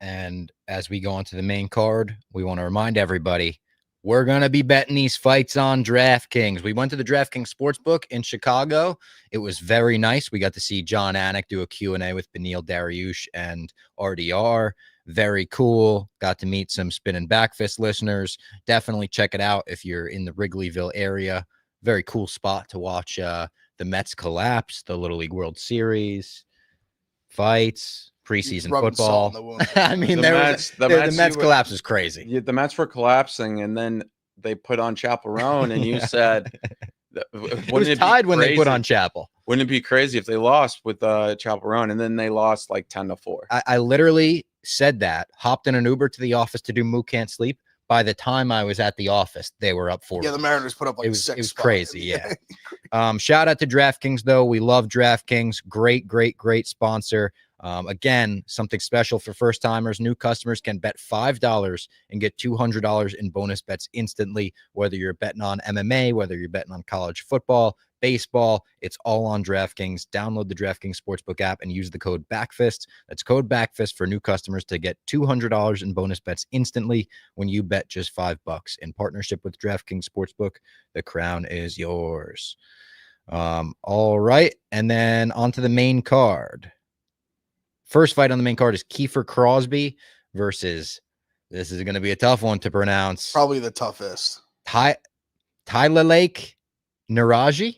And as we go on to the main card, we want to remind everybody, we're going to be betting these fights on DraftKings. We went to the DraftKings Sportsbook in Chicago. It was very nice. We got to see John Anik do a Q&A with Beneil Dariush and RDR. Very cool. Got to meet some Spin and Backfist listeners. Definitely check it out if you're in the Wrigleyville area. Very cool spot to watch the Mets collapse, the Little League World Series, fights, preseason football. I mean, the Mets collapse is crazy. Yeah, the Mets were collapsing, and then they put on Chaperone, and you said it was tied when they put on Chapel. Wouldn't it be crazy if they lost with Chaperone, and then they lost like 10-4? I literally said that, hopped in an Uber to the office to do Moo Can't Sleep. By the time I was at the office, they were up 4. Yeah, the Mariners put up like it was 6. It was crazy, yeah. Shout out to DraftKings, though. We love DraftKings. Great sponsor. Again, something special for first timers. New customers can bet $5 and get $200 in bonus bets instantly, whether you're betting on MMA, whether you're betting on college football, baseball. It's all on DraftKings. Download the DraftKings Sportsbook app and use the code BACKFIST. That's code BACKFIST for new customers to get $200 in bonus bets instantly when you bet just $5. In partnership with DraftKings Sportsbook, the crown is yours. All right, and then on to the main card. First fight on the main card is Kiefer Crosbie versus, this is going to be a tough one to pronounce. Probably the toughest. Tyler Lake Nueraji.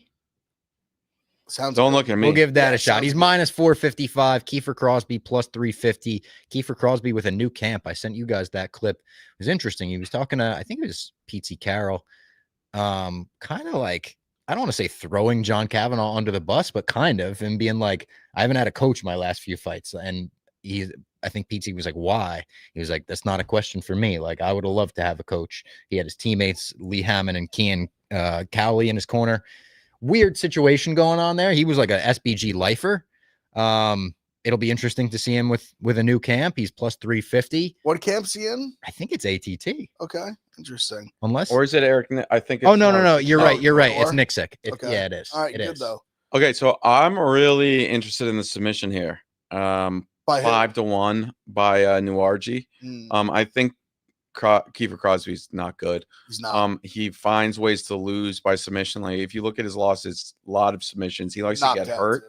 Don't look at me. We'll give that a shot. He's minus 455. Kiefer Crosbie plus 350. Kiefer Crosbie with a new camp. I sent you guys that clip. It was interesting. He was talking to, I think it was Pete Carroll. Kind of like, I don't want to say throwing John Kavanagh under the bus, but kind of, and being like, I haven't had a coach my last few fights. And I think PT was like, why? He was like, that's not a question for me. Like, I would have loved to have a coach. He had his teammates, Lee Hammond and Kean Cowley in his corner. Weird situation going on there. He was like a SBG lifer. It'll be interesting to see him with a new camp. He's plus 350. What camp's he in? I think it's ATT. Okay, interesting. Unless, or is it Eric? I think. It's no. You're right. It's Nick Sick. Okay. Yeah, it is. All right, it good is. though. Okay, so I'm really interested in the submission here. 5-1 by Nueraji. I think Kiefer Crosby's not good. He's not. He finds ways to lose by submission. Like, if you look at his losses, a lot of submissions. He likes to get hurt.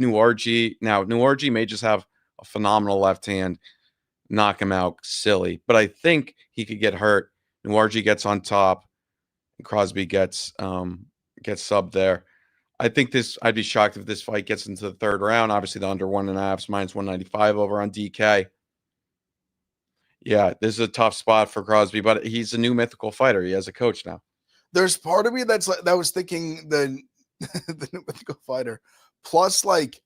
Nueraji may just have a phenomenal left hand, knock him out silly, but I think he could get hurt. Nueraji gets on top, and Crosbie gets subbed there. I think I'd be shocked if this fight gets into the third round. Obviously, the under 1.5 is minus 195 over on DK. Yeah, this is a tough spot for Crosbie, but he's a new mythical fighter. He has a coach now. There's part of me that was thinking the new mythical fighter. Plus, like,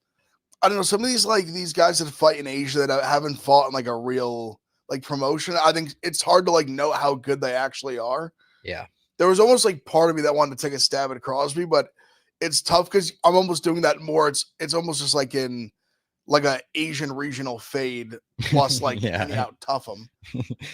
I don't know, some of these guys that fight in Asia that haven't fought in like a real like promotion. I think it's hard to like know how good they actually are. Yeah. There was almost like part of me that wanted to take a stab at Crosbie, but it's tough because I'm almost doing that more. It's almost just like in like a Asian regional fade plus like out tough him.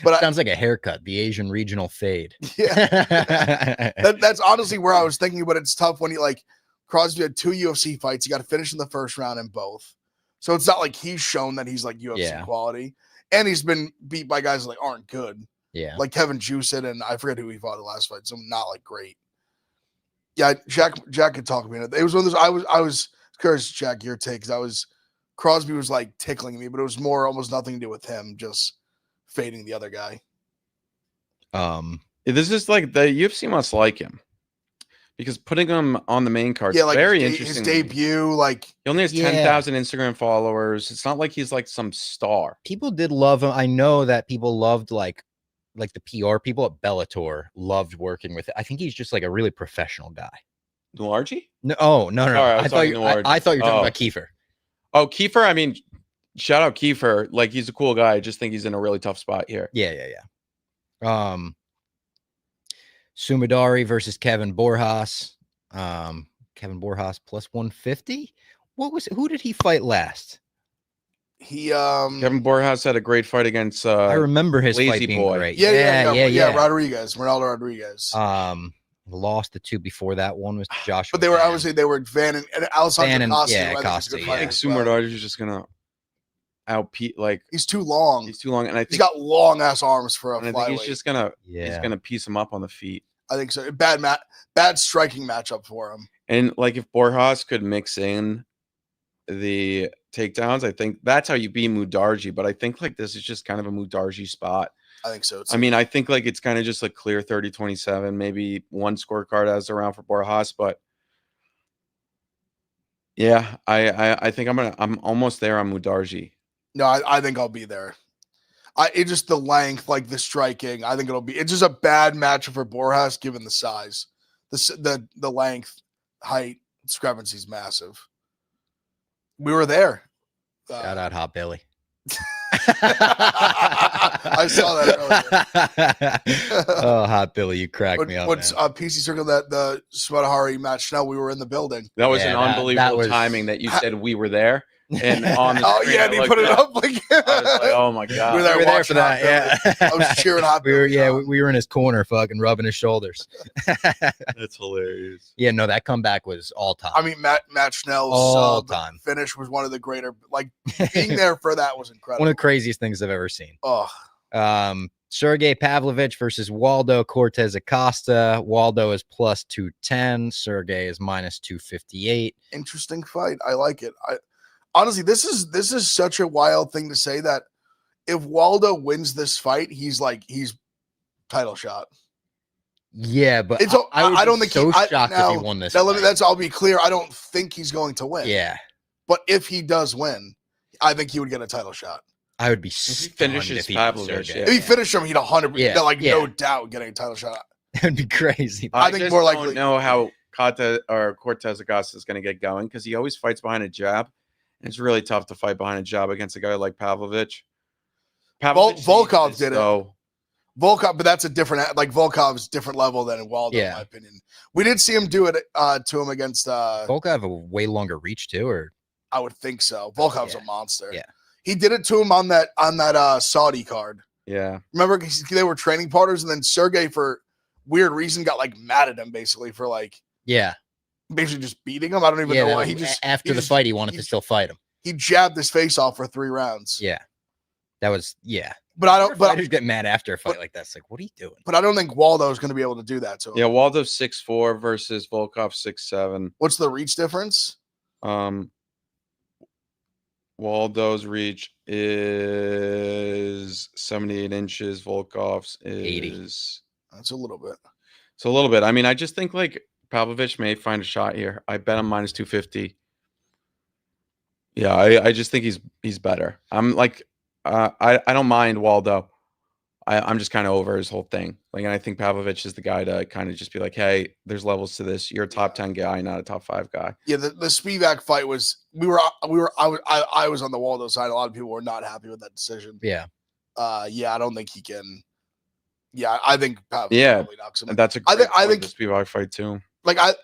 But sounds like a haircut, the Asian regional fade. Yeah. That's honestly where I was thinking, but it's tough when you like Crosbie had 2 UFC fights. He got to finish in the first round in both. So it's not like he's shown that he's like UFC quality. And he's been beat by guys that like aren't good. Yeah. Like Kevin Juicin, and I forget who he fought the last fight. Some not like great. Yeah, Jack could talk to me. It was one of those. I was curious, Jack, your take, because Crosbie was like tickling me, but it was more almost nothing to do with him, just fading the other guy. This is like the UFC must like him because putting him on the main card, Yeah, like very his interesting. debut, like he only has 10,000 Instagram followers. It's not like he's like some star. People did love him. I know that people loved like the PR people at Bellator loved working with it. I think he's just like a really professional guy. Nueraji? No, oh no. Sorry, I thought you were talking about Kiefer. Oh, Kiefer. I mean, shout out Kiefer. Like he's a cool guy. I just think he's in a really tough spot here. Yeah. Sumudaerji versus Kevin Borjas. Kevin Borjas plus 150. Who did he fight last? Kevin Borjas had a great fight against I remember his Lazy fight being Boy. great. Yeah, Ronaldo Rodriguez. Lost the two before that. One was Joshua. But they were obviously Van and Alessandro Acosta. Yeah, Acosta. I think Sumudaerji is just gonna outpeat. Like he's too long. And I think he's got long ass arms for a flyweight. I think he's just gonna piece him up on the feet. I think so. Bad striking matchup for him. And like if Borjas could mix in the takedowns, I think that's how you beat Sumudaerji. But I think like this is just kind of a Sumudaerji spot. I think so. I mean, I think like it's kind of just like clear 30-27, maybe one scorecard as around for Borjas, but yeah, I think I'm almost there on Sumudaerji. No, I think I'll be there. It's just the length, like the striking. I think it's just a bad matchup for Borjas given the size, the length, height discrepancy is massive. We were there. Shout out Hot Billy. I saw that earlier. Oh, Hot Billy, you cracked me up. What's PC Circle that the Smudaerji match? No, we were in the building. That was an unbelievable timing that you said we were there. And on the screen, and he put it up like I was like, oh my god, we were there for that. Yeah, I was cheering Hot Billy. We were in his corner, fucking rubbing his shoulders. That's hilarious. Yeah, no, that comeback was all time. I mean, Matt Schnell's all time finish was one of the greater. Like being there for that was incredible. One of the craziest things I've ever seen. Oh. Sergey Pavlovich versus Waldo Cortes Acosta. Waldo is plus 210. Sergey is minus 258. Interesting fight. I like it. Honestly, this is such a wild thing to say that if Waldo wins this fight, he's title shot. Yeah, but I don't think shocked if he won this. I'll be clear. I don't think he's going to win. Yeah, but if he does win, I think he would get a title shot. I would be if he finishes Pavlovich. If he finished him, he'd 100%. No doubt getting a title shot. That'd be crazy. I think more likely. I don't know how Cortes Acosta is going to get going because he always fights behind a jab. It's really tough to fight behind a jab against a guy like Pavlovich. Volkov did it. Volkov, but that's a different, like Volkov's different level than Waldo, in my opinion. We did see him do it to him against. Volkov have a way longer reach too, or I would think so. Volkov's a monster. Yeah, he did it to him on that Saudi card. Yeah, remember they were training partners, and then Sergey, for weird reason, got like mad at him basically for like basically just beating him. I don't even know why. After the fight, he wanted to still fight him. He jabbed his face off for 3 rounds. Yeah, that was But I don't. Fighters get mad after a fight like that. It's like, what are you doing? But I don't think Waldo is going to be able to do that to him. Yeah, Waldo's 6'4" versus Volkov 6'7". What's the reach difference? Waldo's reach is 78 inches. Volkov's is 80. That's a little bit. It's a little bit. I mean, I just think like Pavlovich may find a shot here. I bet him minus 250. Yeah, I just think he's better. I'm like, I don't mind Waldo. I'm just kind of over his whole thing. Like, and I think Pavlovich is the guy to kind of just be like, hey, there's levels to this. You're a top 10 guy, not a top 5 guy. Yeah, the Spivak fight was I was on the Waldo side. A lot of people were not happy with that decision. Yeah. I don't think he can. Yeah, I think Pavlovich probably knocks him. That's a great I think the Spivak fight too. Like I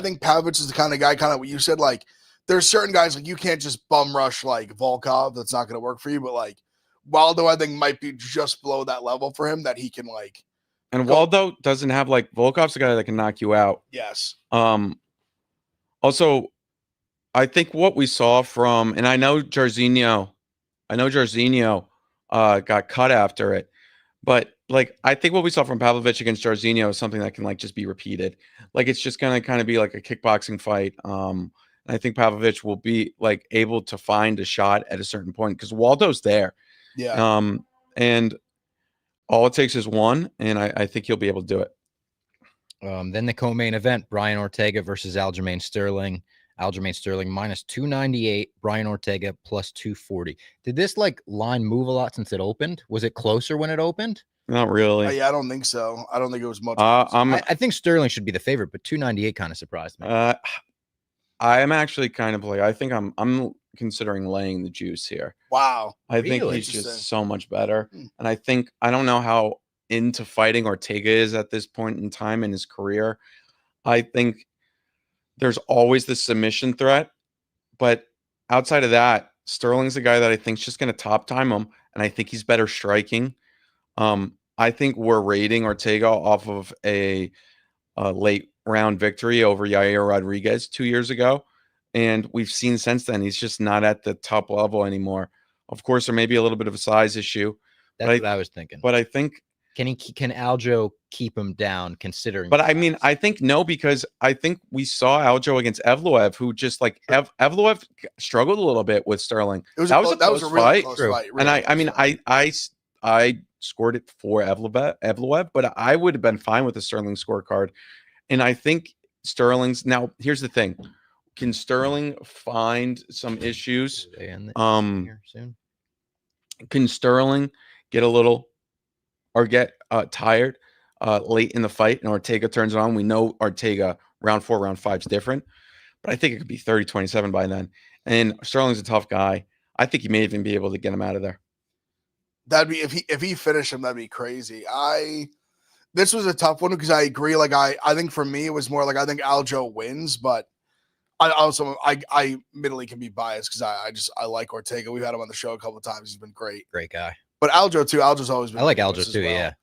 think Pavlovich is the kind of guy, kind of what you said. Like, there's certain guys like you can't just bum rush like Volkov. That's not going to work for you. But like Waldo, I think might be just below that level for him that he can like. And Waldo doesn't have like Volkov's the guy that can knock you out. Yes. Also, I think what we saw from, and I know Jairzinho got cut after it, but like I think what we saw from Pavlovich against Jairzinho is something that can like just be repeated. Like it's just gonna kind of be like a kickboxing fight. And I think Pavlovich will be like able to find a shot at a certain point because Waldo's there. Yeah. And all it takes is one, and I think he'll be able to do it. Then the co-main event: Brian Ortega versus Aljamain Sterling. Aljamain Sterling minus 298, Brian Ortega plus 240. Did this like line move a lot since it opened? Was it closer when it opened? Not really. Yeah, I don't think so. I don't think it was much. I think Sterling should be the favorite, but 298 kind of surprised me. I am actually kind of like I think I'm considering laying the juice here. Wow. I think he's just so much better. And I think I don't know how into fighting Ortega is at this point in time in his career. I think there's always the submission threat, but outside of that, Sterling's the guy that I think is just going to top time him, and I think he's better striking. I think we're rating Ortega off of a late round victory over Yair Rodriguez 2 years ago, and we've seen since then he's just not at the top level anymore. Of course, there may be a little bit of a size issue. That's what I was thinking. But I think can Aljo keep him down considering? But I mean, I think no, because I think we saw Aljo against Evloev, who just like Evloev struggled a little bit with Sterling. That was a really close fight. And I mean, I scored it for Evloev, but I would have been fine with the Sterling scorecard. And I think Sterling's now. Here's the thing: can Sterling find some issues? Can Sterling get a little or get tired late in the fight and Ortega turns it on? We know Ortega round 4, round 5 is different, but I think it could be 30-27 by then. And Sterling's a tough guy. I think he may even be able to get him out of there. That'd be if he finished him, that'd be crazy. This was a tough one because I agree. Like I think for me it was more like I think Aljo wins, but I admittedly can be biased because I like Ortega. We've had him on the show a couple of times. He's been great. Great guy. But Aljo too. Aljo's always been. I like Aljo too. Well.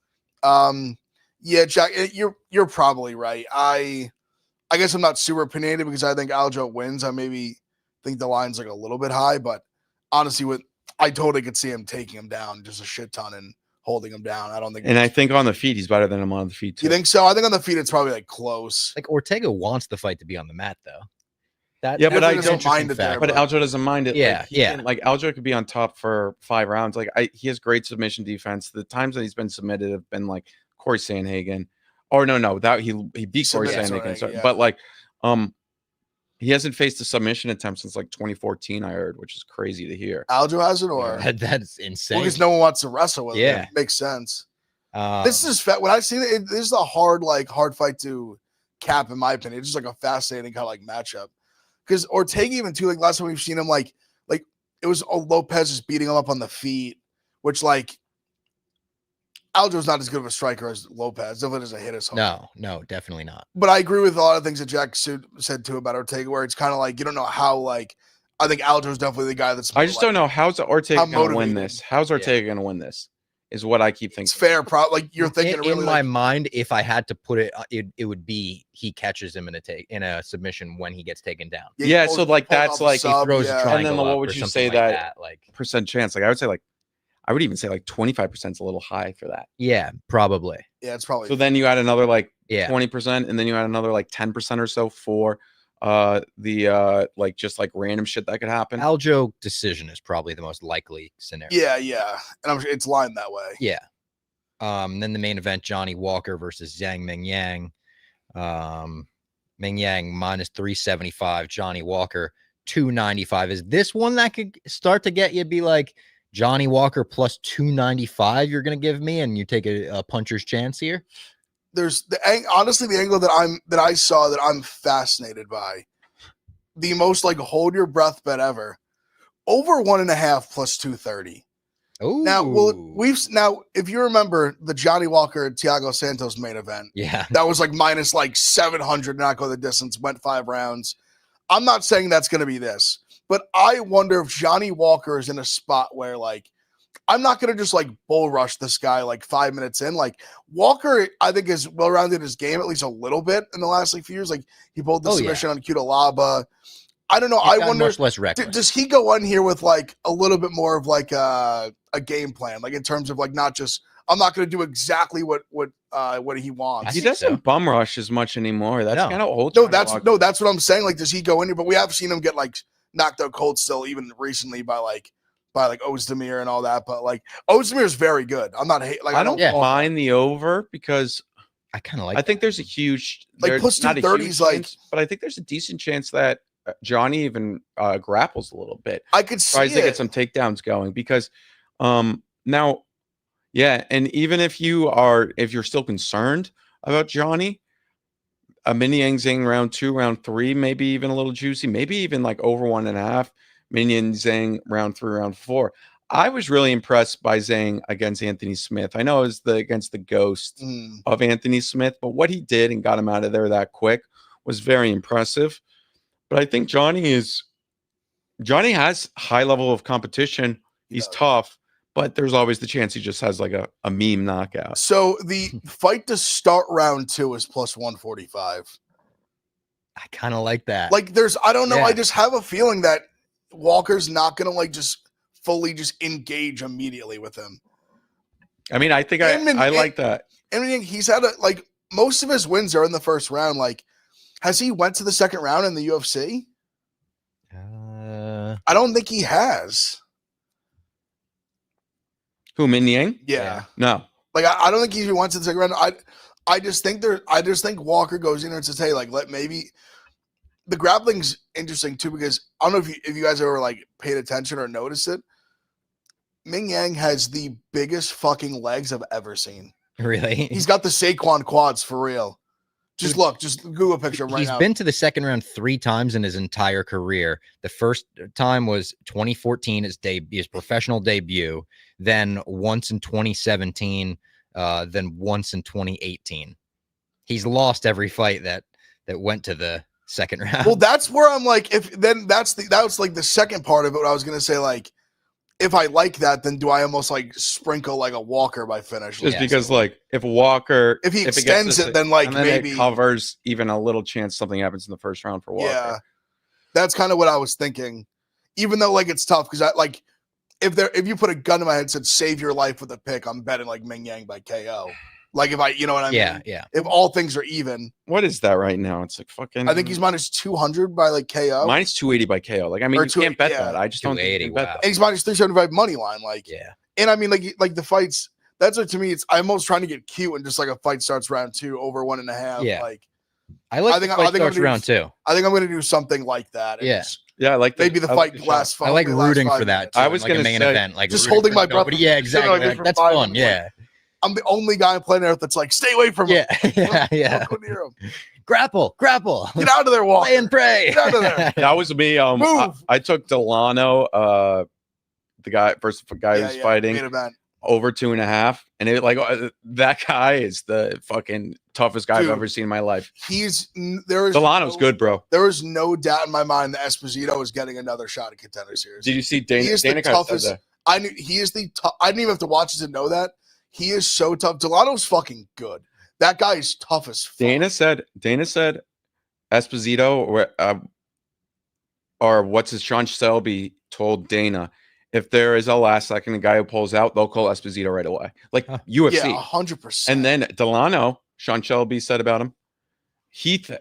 Yeah. Yeah, Jack. You're probably right. I guess I'm not super opinionated because I think Aljo wins. I maybe think the line's like a little bit high, but honestly, I totally could see him taking him down just a shit ton and holding him down. I don't think. And I think on the feet he's better than him on the feet too. You think so? I think on the feet it's probably like close. Like Ortega wants the fight to be on the mat though. But I don't mind it there. But Aljo doesn't mind it. Yeah, like Aljo could be on top for 5 rounds. Like he has great submission defense. The times that he's been submitted have been like Corey Sandhagen. Or no, that he beat Corey Sandhagen. Right, yeah. But like he hasn't faced a submission attempt since like 2014, I heard, which is crazy to hear. Aljo hasn't, or that's insane. Because no one wants to wrestle with him. Yeah. It makes sense. This is when I see it, this is a hard fight to cap, in my opinion. It's just like a fascinating kind of like matchup. Because Ortega, even too, like last time we've seen him, like it was Lopez just beating him up on the feet, which like Aljo's not as good of a striker as Lopez. Definitely doesn't hit as hard. No, definitely not. But I agree with a lot of things that Jack said too about Ortega, where it's kind of like you don't know how. Like I think Aljo's definitely the guy that's. I just don't know how's Ortega going to win this. How's Ortega going to win this? Is what I keep thinking. It's fair, like you're thinking. In my mind, if I had to put it, it would be he catches him in a submission when he gets taken down. Yeah, so like that's like he throws a triangle. And then what would you say that like percent chance? Like I would say like I would even say like 25% is a little high for that. Yeah, probably. Yeah, it's probably. So then you add another like 20%, and then you add another like 10% or so for the like just like random shit that could happen. Aljo decision is probably the most likely scenario. Yeah, and I'm sure it's lined that way. Yeah. Then the main event: Johnny Walker versus Zhang Mingyang. Mingyang minus 375. Johnny Walker 295. Is this one that could start to get you? Be like Johnny Walker plus 295. You're gonna give me, and you take a puncher's chance here. There's honestly the angle that I saw that I'm fascinated by, the most like hold your breath bet ever, over 1.5 plus 230. Oh, now if you remember the Johnny Walker Thiago Santos main event, that was like minus like 700, not go the distance, went 5 rounds. I'm not saying that's going to be this, but I wonder if Johnny Walker is in a spot where like I'm not going to just like bull rush this guy like 5 minutes in. Like Walker, I think is well-rounded in his game, at least a little bit in the last like few years. Like he pulled the submission on Cutelaba. I don't know. I wonder, much less reckless. Does he go on here with like a little bit more of like a game plan, like in terms of like not just I'm not going to do exactly what he wants. He doesn't bum rush as much anymore. That's kind of old. That's what I'm saying. Like, does he go in here? But we have seen him get like knocked out cold still, even recently by Ozdemir and all that. But like Ozdemir is very good. I'm not like I don't mind the over because I kind of like. I think there's a huge like plus 230s, like, but I think there's a decent chance that Johnny even grapples a little bit. I could see tries to get some takedowns going because now, yeah, and even if you're still concerned about Johnny, a mini Yang Zhang round 2, round 3, maybe even a little juicy, maybe even like over 1.5. Minion Zhang round 3, round 4. I was really impressed by Zhang against Anthony Smith. I know it was against the ghost of Anthony Smith, but what he did and got him out of there that quick was very impressive. But I think Johnny has high level of competition. He's tough, but there's always the chance he just has like a meme knockout. So the fight to start round 2 is plus 145. I kind of like that. Like I don't know. Yeah. I just have a feeling that Walker's not going to like just fully just engage immediately with him. I mean, I think I like that. I mean, he's had like most of his wins are in the first round. Like, has he went to the second round in the UFC? I don't think he has. Who, Min Yang? Yeah. No. Like, I don't think he went to the second round. I just think Walker goes in there and says, hey, like, maybe the grappling's interesting too, because I don't know if you guys ever like paid attention or noticed it. Ming Yang has the biggest fucking legs I've ever seen. Really? He's got the Saquon quads for real. Just Google a picture right now. He's been to the second round 3 times in his entire career. The first time was 2014, his professional debut, then once in 2017, then once in 2018. He's lost every fight that went to the second round. Well, that's where I'm like, that was like the second part of it. I was gonna say, like, if I like that, then do I almost like sprinkle like a Walker by finish? Just because like if Walker, if he extends it, then like maybe it covers even a little chance something happens in the first round for Walker. Yeah, that's kind of what I was thinking. Even though like it's tough because I like if you put a gun in my head and said save your life with a pick, I'm betting like Ming Yang by KO. Like if you know what I mean? Yeah. If all things are even. What is that right now? It's like fucking. I think he's minus 200 by like KO. Minus 280 by KO. Like I mean, you can't bet that. I just don't think you can bet that. And he's minus 375 money line. Like yeah. And I mean like the fights. That's what to me. It's I'm almost trying to get cute and just like a fight starts round 2 over 1.5. Yeah. Like I think starts round 2. I think I'm going to do something like that. Yeah. Yeah, I like maybe the fight lasts. I like rooting for that. Too. I was like going to main event, like just holding my breath. Yeah, exactly. Like, that's fun. Yeah. I'm the only guy on planet Earth that's like, stay away from him. Yeah. Don't go near him. Grapple. Get out of there, Walker. Play and pray. Get out of there. That was me. I took Delano, the guy who's fighting over 2.5, and it like that guy is the fucking toughest guy I've ever seen in my life. Delano's good, bro. There is no doubt in my mind that Esposito is getting another shot at Contender Series. Did you see Dana? He is the toughest. I knew he is the. I didn't even have to watch it to know that he is so tough. Delano's fucking good. That guy is tough as fuck. Dana said Esposito or what's his Sean Shelby told Dana, if there is a last second guy who pulls out, they'll call Esposito right away. Like UFC. Yeah, 100%. And then Delano, Sean Shelby said about him,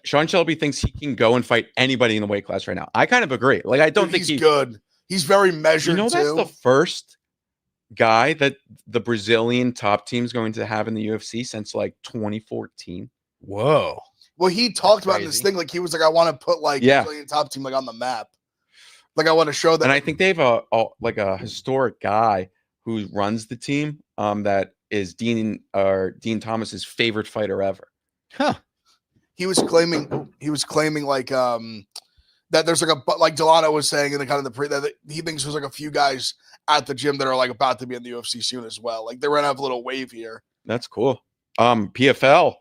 Sean Shelby thinks he can go and fight anybody in the weight class right now. I kind of agree. Like I don't think he's good. He's very measured. You know, that's the first guy that the Brazilian top team is going to have in the UFC since like 2014. Whoa. Well, he talked about this thing like he was like, I want to put like Brazilian top team like on the map. Like I want to show that. And I think they have a historic guy who runs the team that is Dean Thomas's favorite fighter ever. Huh. He was claiming like that there's like Delano was saying in the kind of that he thinks there's like a few guys at the gym that are like about to be in the UFC soon as well. Like they're gonna have a little wave here. That's cool. PFL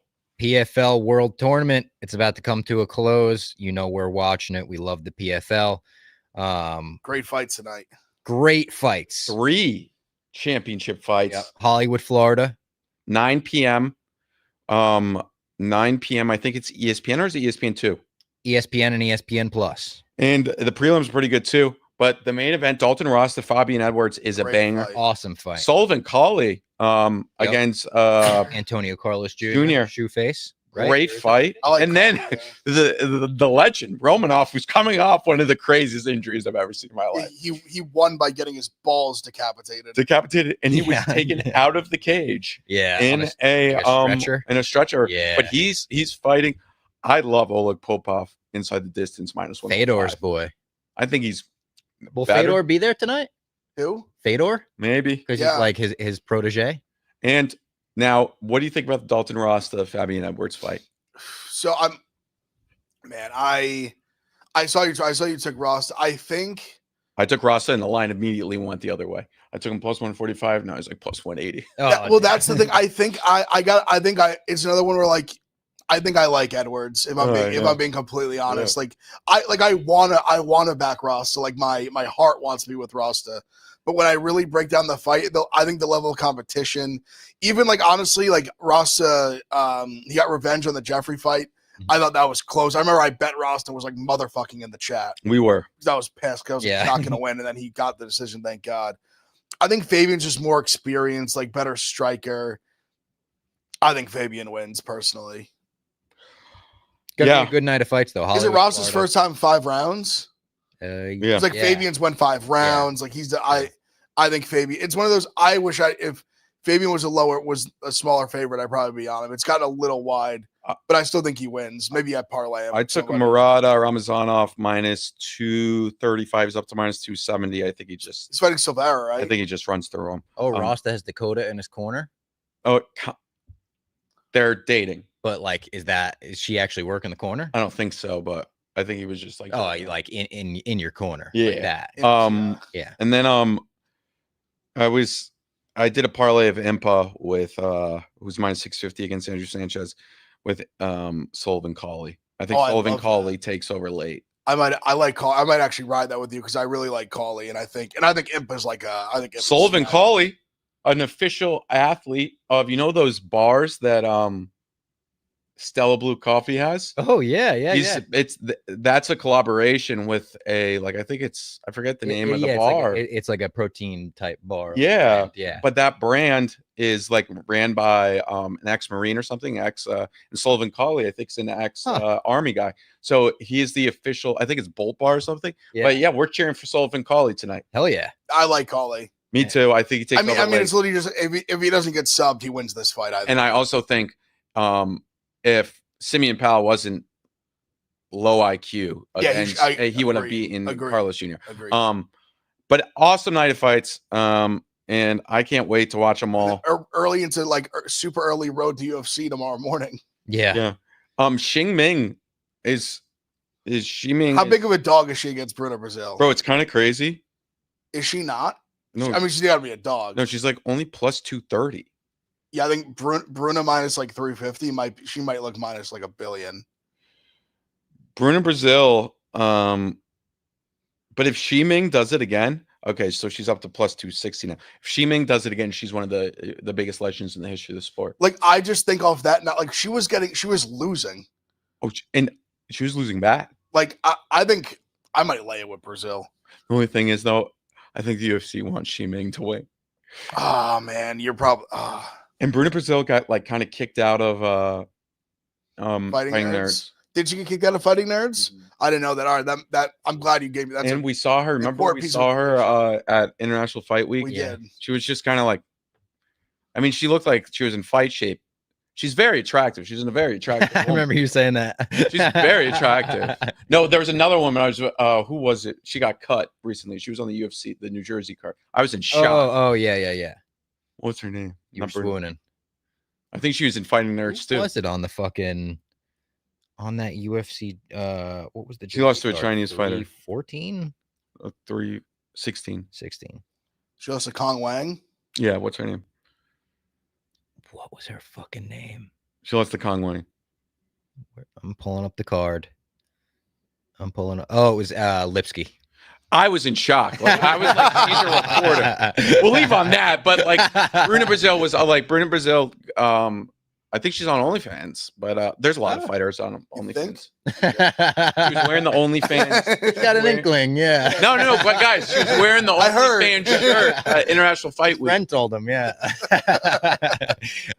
World Tournament. It's about to come to a close. You know, we're watching it. We love the PFL. Great fights tonight. Great fights. 3 championship fights. Yep. Hollywood, Florida. 9 p.m. 9 p.m. I think it's ESPN or is it ESPN2? ESPN and ESPN Plus. And the prelims are pretty good too. But the main event, Dalton Ross to Fabian Edwards, is a Great banger. fight. Awesome fight. Sullivan Cauley against Antonio Carlos Jr. Shoe face. Right? great fight. I like And then Cauley, the legend, Romanov, who's coming off one of the craziest injuries I've ever seen in my life. He won by getting his balls decapitated. And he was Yeah. taken out of the cage Yeah. in like a stretcher. in a stretcher. Yeah. But he's fighting. I love Oleg Popov inside the distance -1. Fedor's boy. I think he's Will better. Fedor be there tonight? Who? Fedor? maybe. Because Yeah. he's like his protege. And now, what do you think about the Dalton Ross to Fabian Edwards fight? So I saw you took Ross. I think I took Ross in the line immediately and went the other way. I took him +145. Now he's like +180. Oh, that's the thing. I think it's another one where like I think I like Edwards if I'm being completely honest. Yeah. I wanna back Ross. So like my heart wants to be with Rosta. But when I really break down the fight, I think the level of competition, even like honestly, like Rosta, he got revenge on the Jeffrey fight. I thought that was close. I remember I bet Rosta was like motherfucking in the chat. We were. That was pissed because I was not going to win, and then he got the decision. Thank God. I think Fabian's just more experienced, like better striker. I think Fabian wins personally. Gonna be a good night of fights though. Is it Ross's first time 5 rounds? Yeah. It's like Fabian's won 5 rounds. Like I think Fabian. It's one of those. I wish if Fabian was a smaller favorite, I'd probably be on him. It's gotten a little wide, but I still think he wins. Maybe I parlay him. I took Murata Ramazanov -235. He's up to -270. I think He's fighting Silvera, right? I think he just runs through him. Oh, Rosta has Dakota in his corner. Oh, they're dating. But like, is she actually working the corner? I don't think so, but I think he was just like, oh, like in your corner. Yeah. Like that. Yeah. And then I did a parlay of Impa with who's -650 against Andrew Sanchez with Sullivan Cauley. I think Sullivan Cauley takes over late. I might actually ride that with you because I really like Cauley, and I think Impa's like Sullivan Cauley, an official athlete of those bars that Stella Blue Coffee has. Oh yeah. That's a collaboration with I think I forget the name of the bar. It's like a protein type bar. Yeah. Brand. Yeah. But that brand is like ran by an ex-Marine or something. And Sullivan Cauley, I think, is an ex-Army guy. So he is the official. I think it's Bolt Bar or something. Yeah. But yeah, we're cheering for Sullivan Cauley tonight. Hell yeah. I like Cauley. Me too. I think he takes. I mean, it's literally just if he doesn't get subbed, he wins this fight. And I also think. If Simeon Powell wasn't low IQ, he wouldn't be in Carlos Jr. Agreed. But awesome night of fights. And I can't wait to watch them all. Early into like super early road to UFC tomorrow morning. Yeah. Xing Ming is Xing Ming. How big of a dog is she against Bruna Brazil? Bro, it's kind of crazy. Is she not? No, I mean she's gotta be a dog. No, she's like only +230. Yeah, I think Bruna minus like 350 she might look minus like $1 billion. Bruna Brazil, but if Xi Ming does it again, okay, so she's up to +260 now. If Xi Ming does it again, she's one of the biggest legends in the history of the sport. Like I just think off that, not like she was losing. Oh, and she was losing bad. Like I think I might lay it with Brazil. The only thing is though, I think the UFC wants Xi Ming to win. Oh man, you're probably. And Bruna Brazil got like kind of kicked out of Fighting Nerds. Did you get kicked out of Fighting Nerds? Mm-hmm. I didn't know that. All right, that I'm glad you gave me that. And we saw her. Remember, we saw her at International Fight Week. We did. She was just kind of like, I mean, she looked like she was in fight shape. She's very attractive. She's in a very attractive. I remember you saying that. She's very attractive. No, there was another woman. I was. Who was it? She got cut recently. She was on the UFC, the New Jersey card. I was in shock. Oh, yeah. What's her name? You were swooning. I think she was in Fighting Nerds too. Was it on the fucking on that UFC? What was the? She lost to a Chinese fighter. 14? 16. She lost to Kong Wang. Yeah, what's her name? What was her fucking name? She lost to Kong Wang. I'm pulling up the card. Oh, it was Lipsky. I was in shock. Like, I was like, she's a reporter. We'll leave on that. But like Bruna Brazil was like Bruna Brazil I think she's on OnlyFans, but there's a lot of fighters on think? OnlyFans. She was wearing the OnlyFans. Got an inkling, yeah. No, but guys, she was wearing the I heard. OnlyFans shirt at International Fight Week. Friend told him, yeah.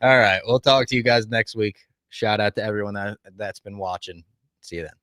All right, we'll talk to you guys next week. Shout out to everyone that's been watching. See you then.